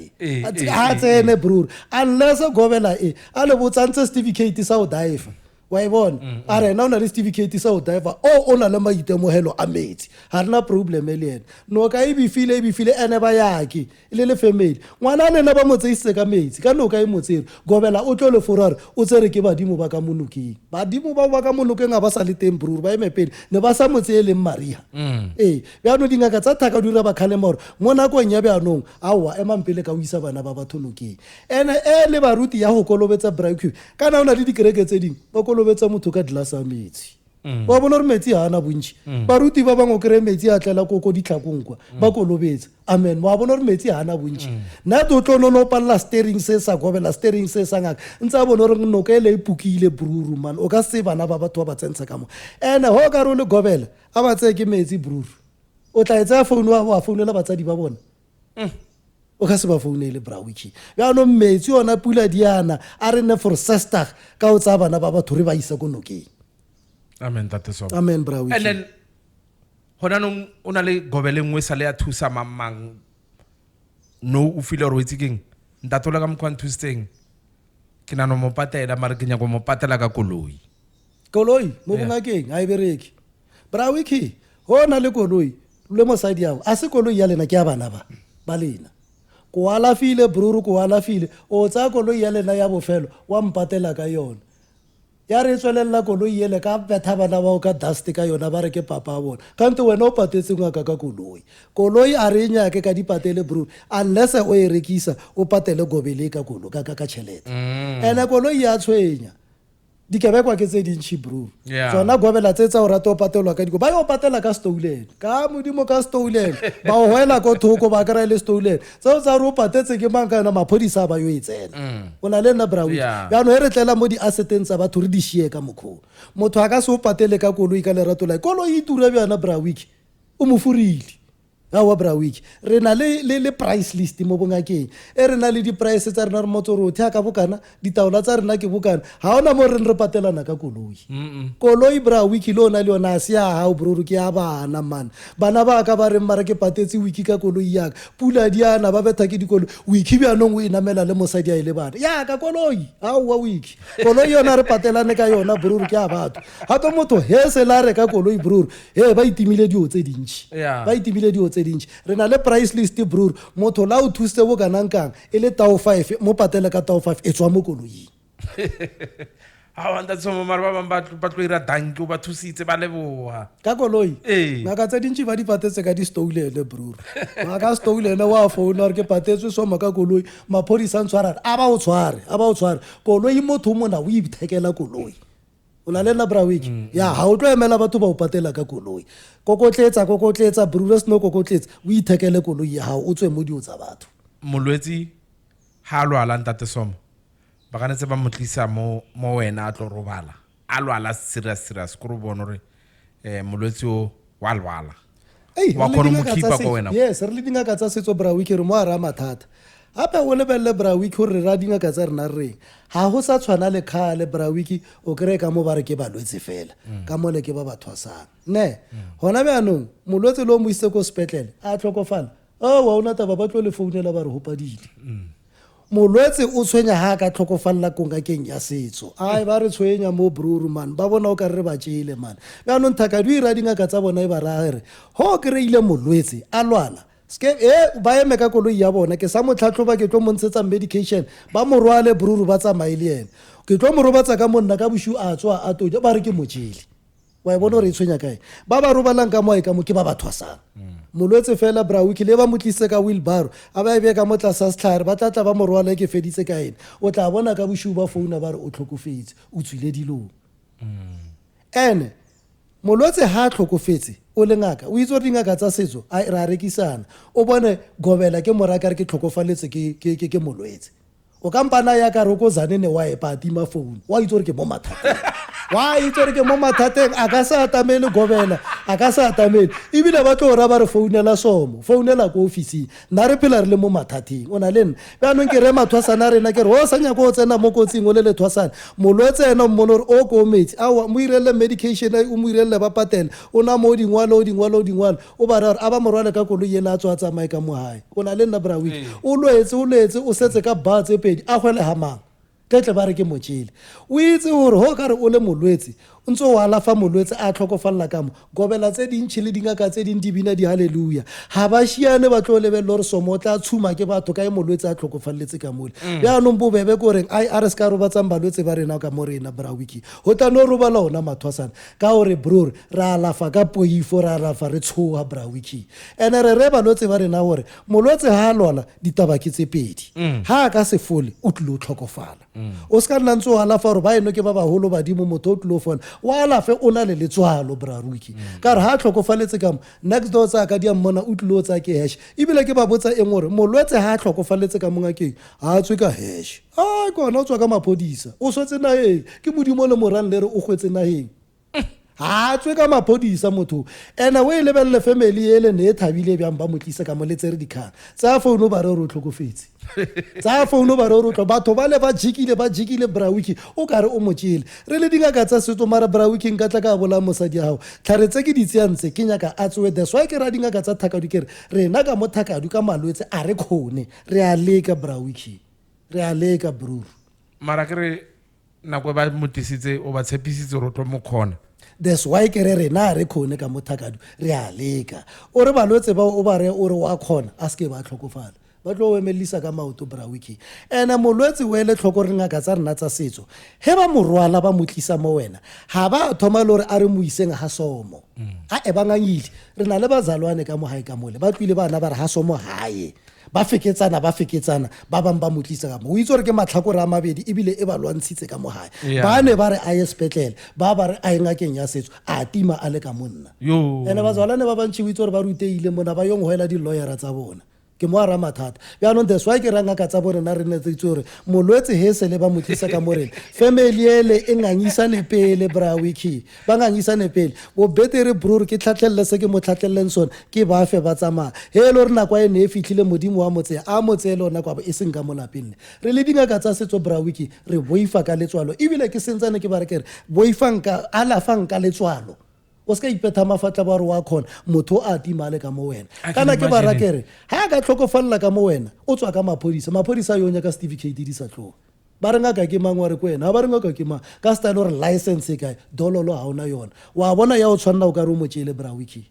ha tsene bruru unless gobela a le botsantse certificate sa o dive wa ibona a re na ona le certificate sa o dive ona le maitemogelo a metsi ha rena problem le yena noka e bifile ene ba yake le family ngwana ne na ba motseise ka metsi ka noka e motsere gobela o tlo le forare o tsere ke badimo ba ka monokeng badimo ba ka monokeng ga ba sa le teng bruru ba emepele ne ba sa motsele Maria bjano dingaka tsa thaka dira ba khalemoro mo nakong ya bjanong aowa emampele ka o isa bana ba batho nokeng ene le baruti ya go kolobetsa Brawiki kana ona le dikereke tse ding ba kolobetsa motho ka dilasa metsi ba bona re metsi ha ana bontši baruti ba bangwe kere metsi a tlela koko ditlhakonkwa ba kolobetsa amen wa bona re metsi ha ana bontši nna to tlo no palla steering se sa gobela steering se sa ngaka ntse bona re noka ile ipukile bruru man o ka se bana ba batho ba tsentsha ka mo ene ho ka re le gobela a ba tse ke metsi bruru o tla etsa phone wa founela batsadi ba bona o ka se ba founele Brawiki bjano metsi ona pula diana a re ne for sister ka o tsa bana ba batho re ba isa go nokeng amen tate so amen Brawiki and then hona no ona le gobele ngwe sa le ya thusa mamang no o feel or wetsi keng ntatola ka mkhwa nthusitseng ke nano mo patela mara ke nyako mo patela ka koloi mo bongakeng ha e bereke Brawiki hona le koloi le mosadi yao a se koloi ya lena ke ya bana ba lena ko alafile bruru ko alafile o tsa koloi ya lena ya bofelo wa mpatela ka yona ya re tswelela koloi yele ka betha bana ba ka dust ka yona ba re ke papa bona kanto wena o patetse ngaka ka koloi a re nya ke ka dipatele bruru unless o e rekisa o patele gobele ka ka tšhelete ene koloi ya tshwenya dikebekwa ke tse dintši bruru tsona gobela tse tsa o rata o patelwa ka ba yo patela ka stolen ka modimo ka stolen ba o hoela ko thoko ba kra ile stolen tsao tsa ro patetse ke mankana maphodisa ba yo itsena o na le nna Brawiki bjano e re tlela mo di asseteng tsa batho re di shie ka mokho motho a ka se o patele ka koloi ka lerato la koloi e tura bjana Brawiki o mo furile wa Brawiki re na le price list mo bongakeng e re na le di price tsa rena re motsoro o thea ka bokana ditaola tsa rena ke bokana ha ona mo re patelana ka koloi Brawiki lo na le yona se ya ha bruru ke ya bana man bana ba ka ba re mara ke patetse wiki ka koloi ya pula diana ba betha ke dikolo wiki bya nong o inamela le mosadi a ile bana ya ka koloi ha wa wiki koloi yona re patelane ka yona bruru ke ya batho hape motho he se la re ka koloi bruru ba itimile dio tse dintši ba itimile dio tse dintši re na le price list bruru motho la o thuse bo kanankang e le tao 5 mo patela ka tao 5 e tswa mo koloing ha wanda tsomo mara ba tlo ira danki o ba thusitse ba leboha ka koloi ngaka tse dintši ba di patetse ka di stoulele bruru ga ka stoulele wa phone re ke patetswe soma ka koloi maphodisa ntshwara a ba o tshware koloi motho mona o ithekela koloi o na le nna Brawiki ya ha o tlo emela batho ba o patela ka koloi kokotletsa bruru se no kokotletsa o ithekele koloi ya hao o tswe mo dio tsa batho molwetsi ha lwala ntate somo ba ganetse ba motlisa mo wena a tlo robala a lwala serious go re bona re molwetsi o wa lwala wa khona mo khipa ko wena yes re le dingaka tsa setso Brawiki re mo ara mathata gape o lebelele Brawiki gore ra dingaka tsa rena reng ga go sa tshwana le kgale Brawiki o kry ka mo ba re ke balwetse fela ka mole ke ba ba thwasang ne gona bjanong molwetse le o mo ise ko sepetlele a tlhokofala wa ona taba ba tlo le founela ba re gopadile molwetse o tshwenya ga ka tlhokofalela kongakeng ya setso ai ba re tshwenya mo bruru man ba bona o ka re ba tšele man bjanong thakadu ira dingaka tsa bona e ba raya re go o kry-ile molwetse a lwala ba eme ka koloi ya bona ke sa motlhatlhoba ke tlo montshetsa medication ba mo rwale bruru ba tsamaye le ene ke tlo mo robatsa ka monna ka boshu a tswa a toja ba re ke motšhele wa e bona gore e tshwenya kae ba ba robalang ka moae ka mo ke ba ba thwasang molwetse fela Brawiki le ba mo tlise ka wheelbarrow a ba e bee ka mo tlasa setlhare ba tlatla ba mo rwala ke feditse ka ene o tla bona ka boshu ba founa ba re o tlhokofetse o tswile dilong ene molwetse ha tlhokofetse o le ngaka o itse gore dingaka tsa setso ra rekisana o bone gobela ke moraka re ke tlhokofaletse ke molwetse o kampana ya ka re ko zanene wa e patima phone wa itse gore ke mo mathateng wa itse gore ke mo mathateng a ka sa atamele gobela a ka sa atamele ebile ba tlo ra ba re founela somo founela ko ofising nna re phela re le mo mathateng o na le nna bjanong ke re mathwasana rena ke re o sa nyaka o tsena mo kotsing o le lethwasana molwetse ena mmone gore o ko metsi a mo irelele medication o mo irelele ba patele o na mo dingwalo o ba re a ba morwale ka koloi ena a tswa a tsamaye ka mo hae o na le nna Brawiki o lwetse o setse ka ba tse pedi a gwele hamang tetle ba re ke motšhele o itse gore go ka re o le molwetse o ntse o alafa molwetse a tlhokofalela ka mo gobela tse dintšhi le dingaka tse ding di bina di halleluja ga ba šiane ba tlo lebelele gore somo o tla tshuma ke batho ka e molwetse a tlhokofaletse ka mole bjanong bobebe ke goreng a re se ka robatsang balwetse ba rena ka mo rena Brawiki go tla no robala ona mathwasana ka gore brore re alafa ka poifo re alafa re tshoga Brawiki ande re balwetse ba rena gore molwetse ga a lwala ditaba ke tse pedi ga a ka se fole o tlile o tlhokofala o se ka nna ntse o alafa gore ba eno ke ba bagolo badimo motho o tlile o fona wa alafe o na le letswalo Brawiki ka re ga a tlhokofaletse ka mo next door tsa ka di a mmona o tlile o tsa ke hash ebile ke ba botsa eng gore molwetse ga a tlhokofaletse ka mongakeng ga a tswe ka hash a kona o tswa ka maphodisa o swetse nageng ke modimo le morang le re o gwetse nageng ga tswe ka maphodisa motho ene o e lebelele family ele ne e thabile bjang ba mo tlisa ka mo letsere dikgang tsa founu ba re o tlhokofetse tsa founu ba re o tlo batho ba le ba jikile Brawiki o ka re o motšhele re le dingaka tsa setso mara Brawiki nka tla ka bola mosadi ya gago tlhare tse ke di tseantse ke nyaka a tsoe that's why ke ra dingaka tsa thakadu ke re rena ka mo thakadu ka malwetse a re kgone re a leka Brawiki re a leka brur mara ke re nako ba mo tlisitse o ba tshepisitse gore o tlo mo kgona that's why ke re rena re kgone ka mo thakadu re a leka o re balwetse ba o ba re o re wa kgona a se ke ba tlhokofala ba tlo o emelisa ka maoto Brawiki ene molwetse o ele tlhoko re ngaka tsa rena tsa setso he ba morwala ba mo tlisa mo wena ga ba thoma le gore a re mo iseng ga somo a e ba ngangile re na le bazalwane ka mo gae ka mole ba tlile bana ba re ga somo gae ba feketsana ba bangwe ba mo tlisa ka mo o itse gore ke matlhakore a mabedi ebile e ba lwantshitse ka mo gae ba ne ba re a ye sepetlele ba re a ye ngakeng ya setso a tima a le ka monna ene bazalwane ba bantšhi o itse gore ba ruteile mona ba yong go hela di-lawyera tsa bona ke mo ara mathata bjanong that's why ke rangaka tsa borena re netse itse gore molwetse he se le ba mo tlisa ka morena family ele e ngangisane pele Brawiki ba ngangisane pele bo betere bror ke tlhatlhelele se ke mo tlhatlheleleng sone ke ba fe ba tsamaya he le gore nako e ne e fitlhile modimo wa motse a motse le ona kwa e seng ka mo lapeng re le dingaka tsa setso Brawiki re boifa ka letswalo ebile ke sentsane ke ba re ke re boifang ka alafang ka letswalo o ska ipetha mafatla ba re wa khona motho a timale ka mo wena kana ke ba rakere ha ka tlhokofalela ka mo wena o tswa ka maphodisa yo nya ka certificate di sa tlo ba re ngaka ke mangwa re kwena ba re ngaka ke ma ka style or license ka dololo ha ona yona wa bona ya o tshwanna o ka re mo tšele Brawiki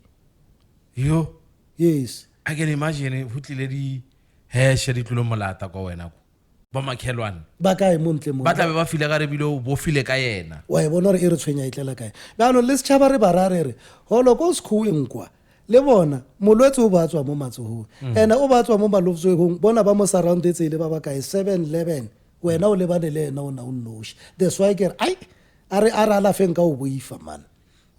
yo yes I can imagine ho tlile di hash di tlo molata ka wena ba makhelwane ba kae montle mo ba tla be ba file ga re bile bo file ka yena wa e bona re e re tshwenya itlela kae bano le setšhaba re barare re holo ko sekhuweng kwa le bona molwetse o ba tswa mo matsohong ene o ba tswa mo maloftsweng bona ba mo surroundetse le ba ba kae 7-11 wena o lebane le ena o na o nnoši that's why ke re ai a re alafeng ka o boifa man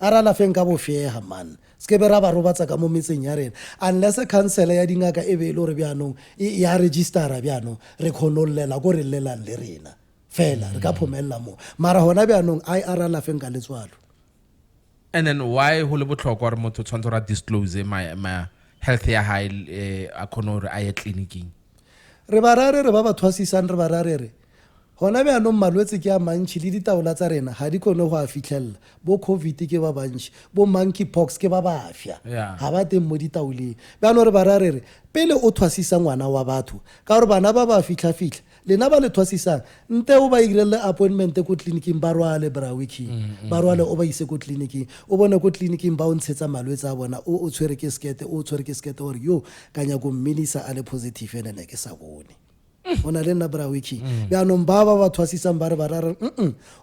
a re alafeng ka bofega man se ke be ra ba robatsa ka mo metseng ya rena unless council ya dingaka e be e le gore bjanong ya registera bjanong re kgonollela ko re llelang le rena fela re ka phomelela mo mara gona bjanong a re alafeng ka letswalo and then why ho le botlhokwa gore motho tshwanetse ra disclose my health ya high a kgone gore a ye clinicing re ba rare re ba ba thwasisang re ba rare re gona bjaanong malwetse ke a mantšhi le ditaola tsa rena ga di kgone go a fitlhelela bo covid ke ba bantšhi bo monkey pox ke ba bafja Yeah. ga ba teng mo ditaoleng bjaanong re ba rare re pele o thwasisa ngwana wa batho ka gore bana ba ba fitlha-fitlha lena ba le thwasisang nte o ba irelele appointment ko tleliniking ba rwale brawiking ba rwale o ba ise ko tleliniking o bone ko tleliniking ba o ntshetsa malwetse a bona o tshwere ke sekete gore yo ka nyako mminisa a le positive ene ne ke sa bone o na le nna brawiking bjaanong ba ba thwasisang ba re ba rara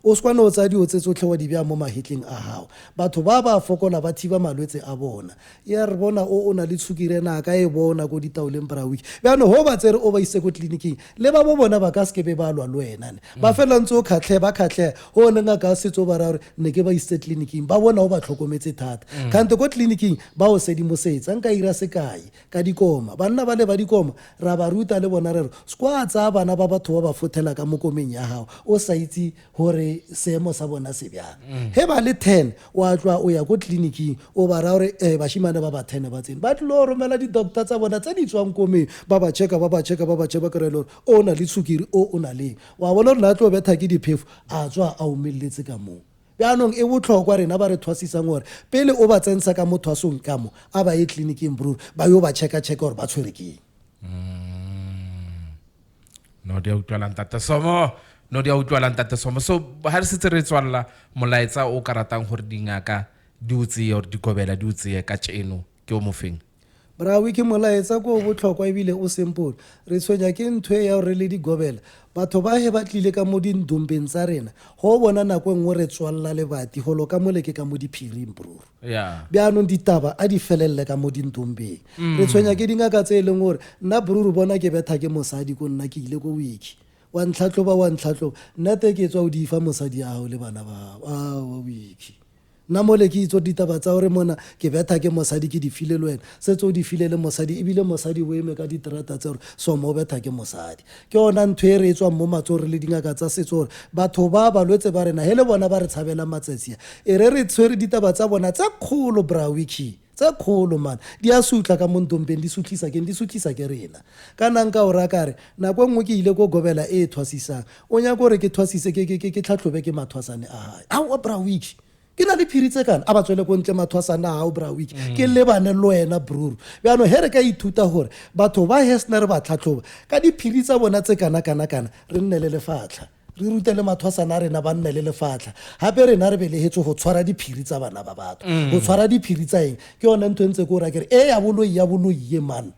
o se kwane o tsaya dio tse tsotlhe wa di bja mo mahetleng a gago batho ba ba fokola ba thiba malwetse a bona ya re bona o na le tshukire naka e bona ko ditaoleng brawiki bjaanong go ba tsere o ba ise ko tleliniking le ba bo bona ba ka seke be ba lwa le wenane ba fela ntse o kgatlhe ba kgatlhe go ne ngaka setso ba ra gore ne ke ba ise tleliniking ba bona o ba tlhokometse thata kgante ko tleliniking ba o sedimosetsa nka ira sekai ka dikoma banna ba le ba dikoma ra ba ruta le bona re re skwa tsa bana ba batho ba ba fothela ka mokomeng ya gago o sa itse gore seemo sa bona se bjang he ba le 10 wa tloa o ya ko tleliniking o ba ra gore bashimane ba ba 10 ba tsene ba tlilo romela di-doctor tsa bona tse di tswang komeng ba ba checka ba kry-e le gore o na le tshukiri o na leng wa bona gore na tlo betha ke diphefo a tswa a omeletse ka moo bjaanong e botlhokwa rena ba re thwasisang gore pele o ba tsentsha ka mo thwasong ka mo a ba ye tleliniking brur ba yo ba checka gore ba tshwere keng no dia utlwalang tate somo so ha re setse re tswalla molaetsa o ka ratang gore dingaka di o tseye gore dikobela di o tseye ka tšeno ke o mofeng brawi ke molaetsa ko o botlhokwa ebile o simple re tshwenya ke ntho e ya gore re le digobela batho ba he ba tlile ka mo dindombeng tsa rena go bona nako nngwe re tswalela lebati go loka moleke ka mo diphiring brur bjaanong ditaba a di felelele ka mo dindombeng re tshwenya ke dingaka tse e leng gore nna brur bona ke betha ke mosadi ko nna ke ile ko wiki wa ntlhatlhoba nnete ke tswa o di fa mosadi a gago le bana ba wa wiki nna mole ke itso ditaba tsa gore mona ke betha ke mosadi ke di file le wena setse o di file le mosadi ebile mosadi o eme ka diterata tse gore somo o betha ke mosadi ke yona ntho e re e tswang mo matsong re le dingaka tsa setso gore batho ba balwetse ba rena he le bona ba re tshabela matsetsia e re tshwere ditaba tsa bona tsa kgolo brawiki tsa kgolo man di a sutla ka mo ntompeng di sutlisa ke rena ka nang ka o ra kare nako nngwe ke ile ko gobela e thwasisang o nya gore ke thwasise ke tlhatlhobe ke mathwasane a hae a brawiki ke na le phiri tse kana a ba tswele ko ntle mathwasana a gago brawiki ke lebane le wena brur bjaanong he re ka ithuta gore batho ba hesna re ba tlhatlhoba ka diphiri tsa bona tse kana re nne le lefatlha re rute le mathwasana a rena ba nne le lefatlha gape rena re belegetse go tshwara diphiri tsa bana ba batho go tshwara diphiri tsa eng ke yone ntho e ntse ko o ra kere ya boloi ye man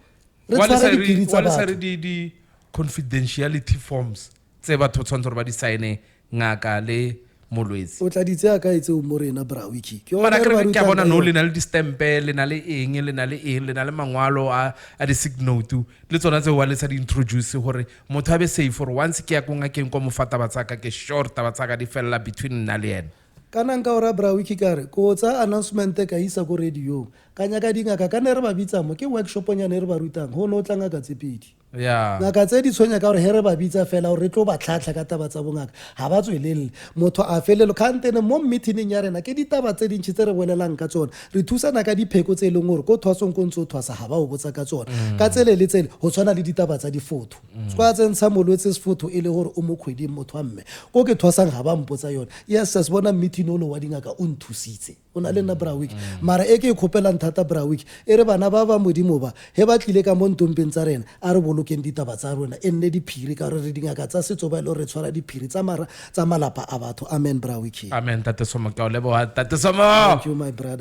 re tshwara diphiri tsa batho di-confidentiality forms tse batho tshwanetse gore ba di saene ngaka le molwetse o tla ditse a ka etseo mo rena brawiki ke bona no le na le distempe le na le eng le na le mangwalo a di-sick note le tsona tse wa le sa di-introduce gore motho a be safe gore once ke ya ko ngakeng kwa mofata ba tsaka ke sure taba tsaka di felela between nna le ena ka nang ka ora brawiki kare ko tsa announcement ka isa ko radio ka nyaka dingaka ka ne re ba bitsa mo ke workshop nyane re ba rutang ho no tlanga ka tsepedi ngaka tse di tshwenya ka gore he re ba bitsa fela gore re tlo ba tlhatlha ka taba tsa bongaka ga ba tswelele motho a felelo kgantene mo meetingeng ya rena ke ditaba tse dintšhi tse re bolelang ka tsone re thusana ka dipheko tse e leng gore ko thwasong ko ntse o thwasa ga ba o botsa ka tsone ka tsele le tsele go tshwana le ditaba tsa difotho sekwa tsentsha molwetse sefotho e le gore o mo kgweding motho wa mme ko ke thwasang ga ba mpotsa yone yes se bona meeting o lo wa dingaka o nthusitse o na le nna brawiki mara e ke e kgopelang thata brawiki e re bana ba ba modimo ba he ba tlile ka mo ntompeng tsa rena a re bolokeng ditaba tsa rona e nne diphiri ka gore re dingaka tsa setso ba e le gore re tshwara diphiri tsa malapa a batho amen brawiki amen tate somo ka o leboga tate somo thank you my brother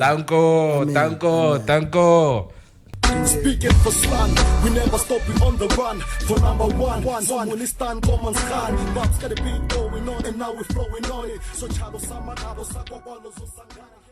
tanko Speaking for slang, we never stop, we on the run for number one. Someone is stand, Commons Khan. Bob's got a beat going on, and now we're flowing on it. So Chado Sama, Sakwa,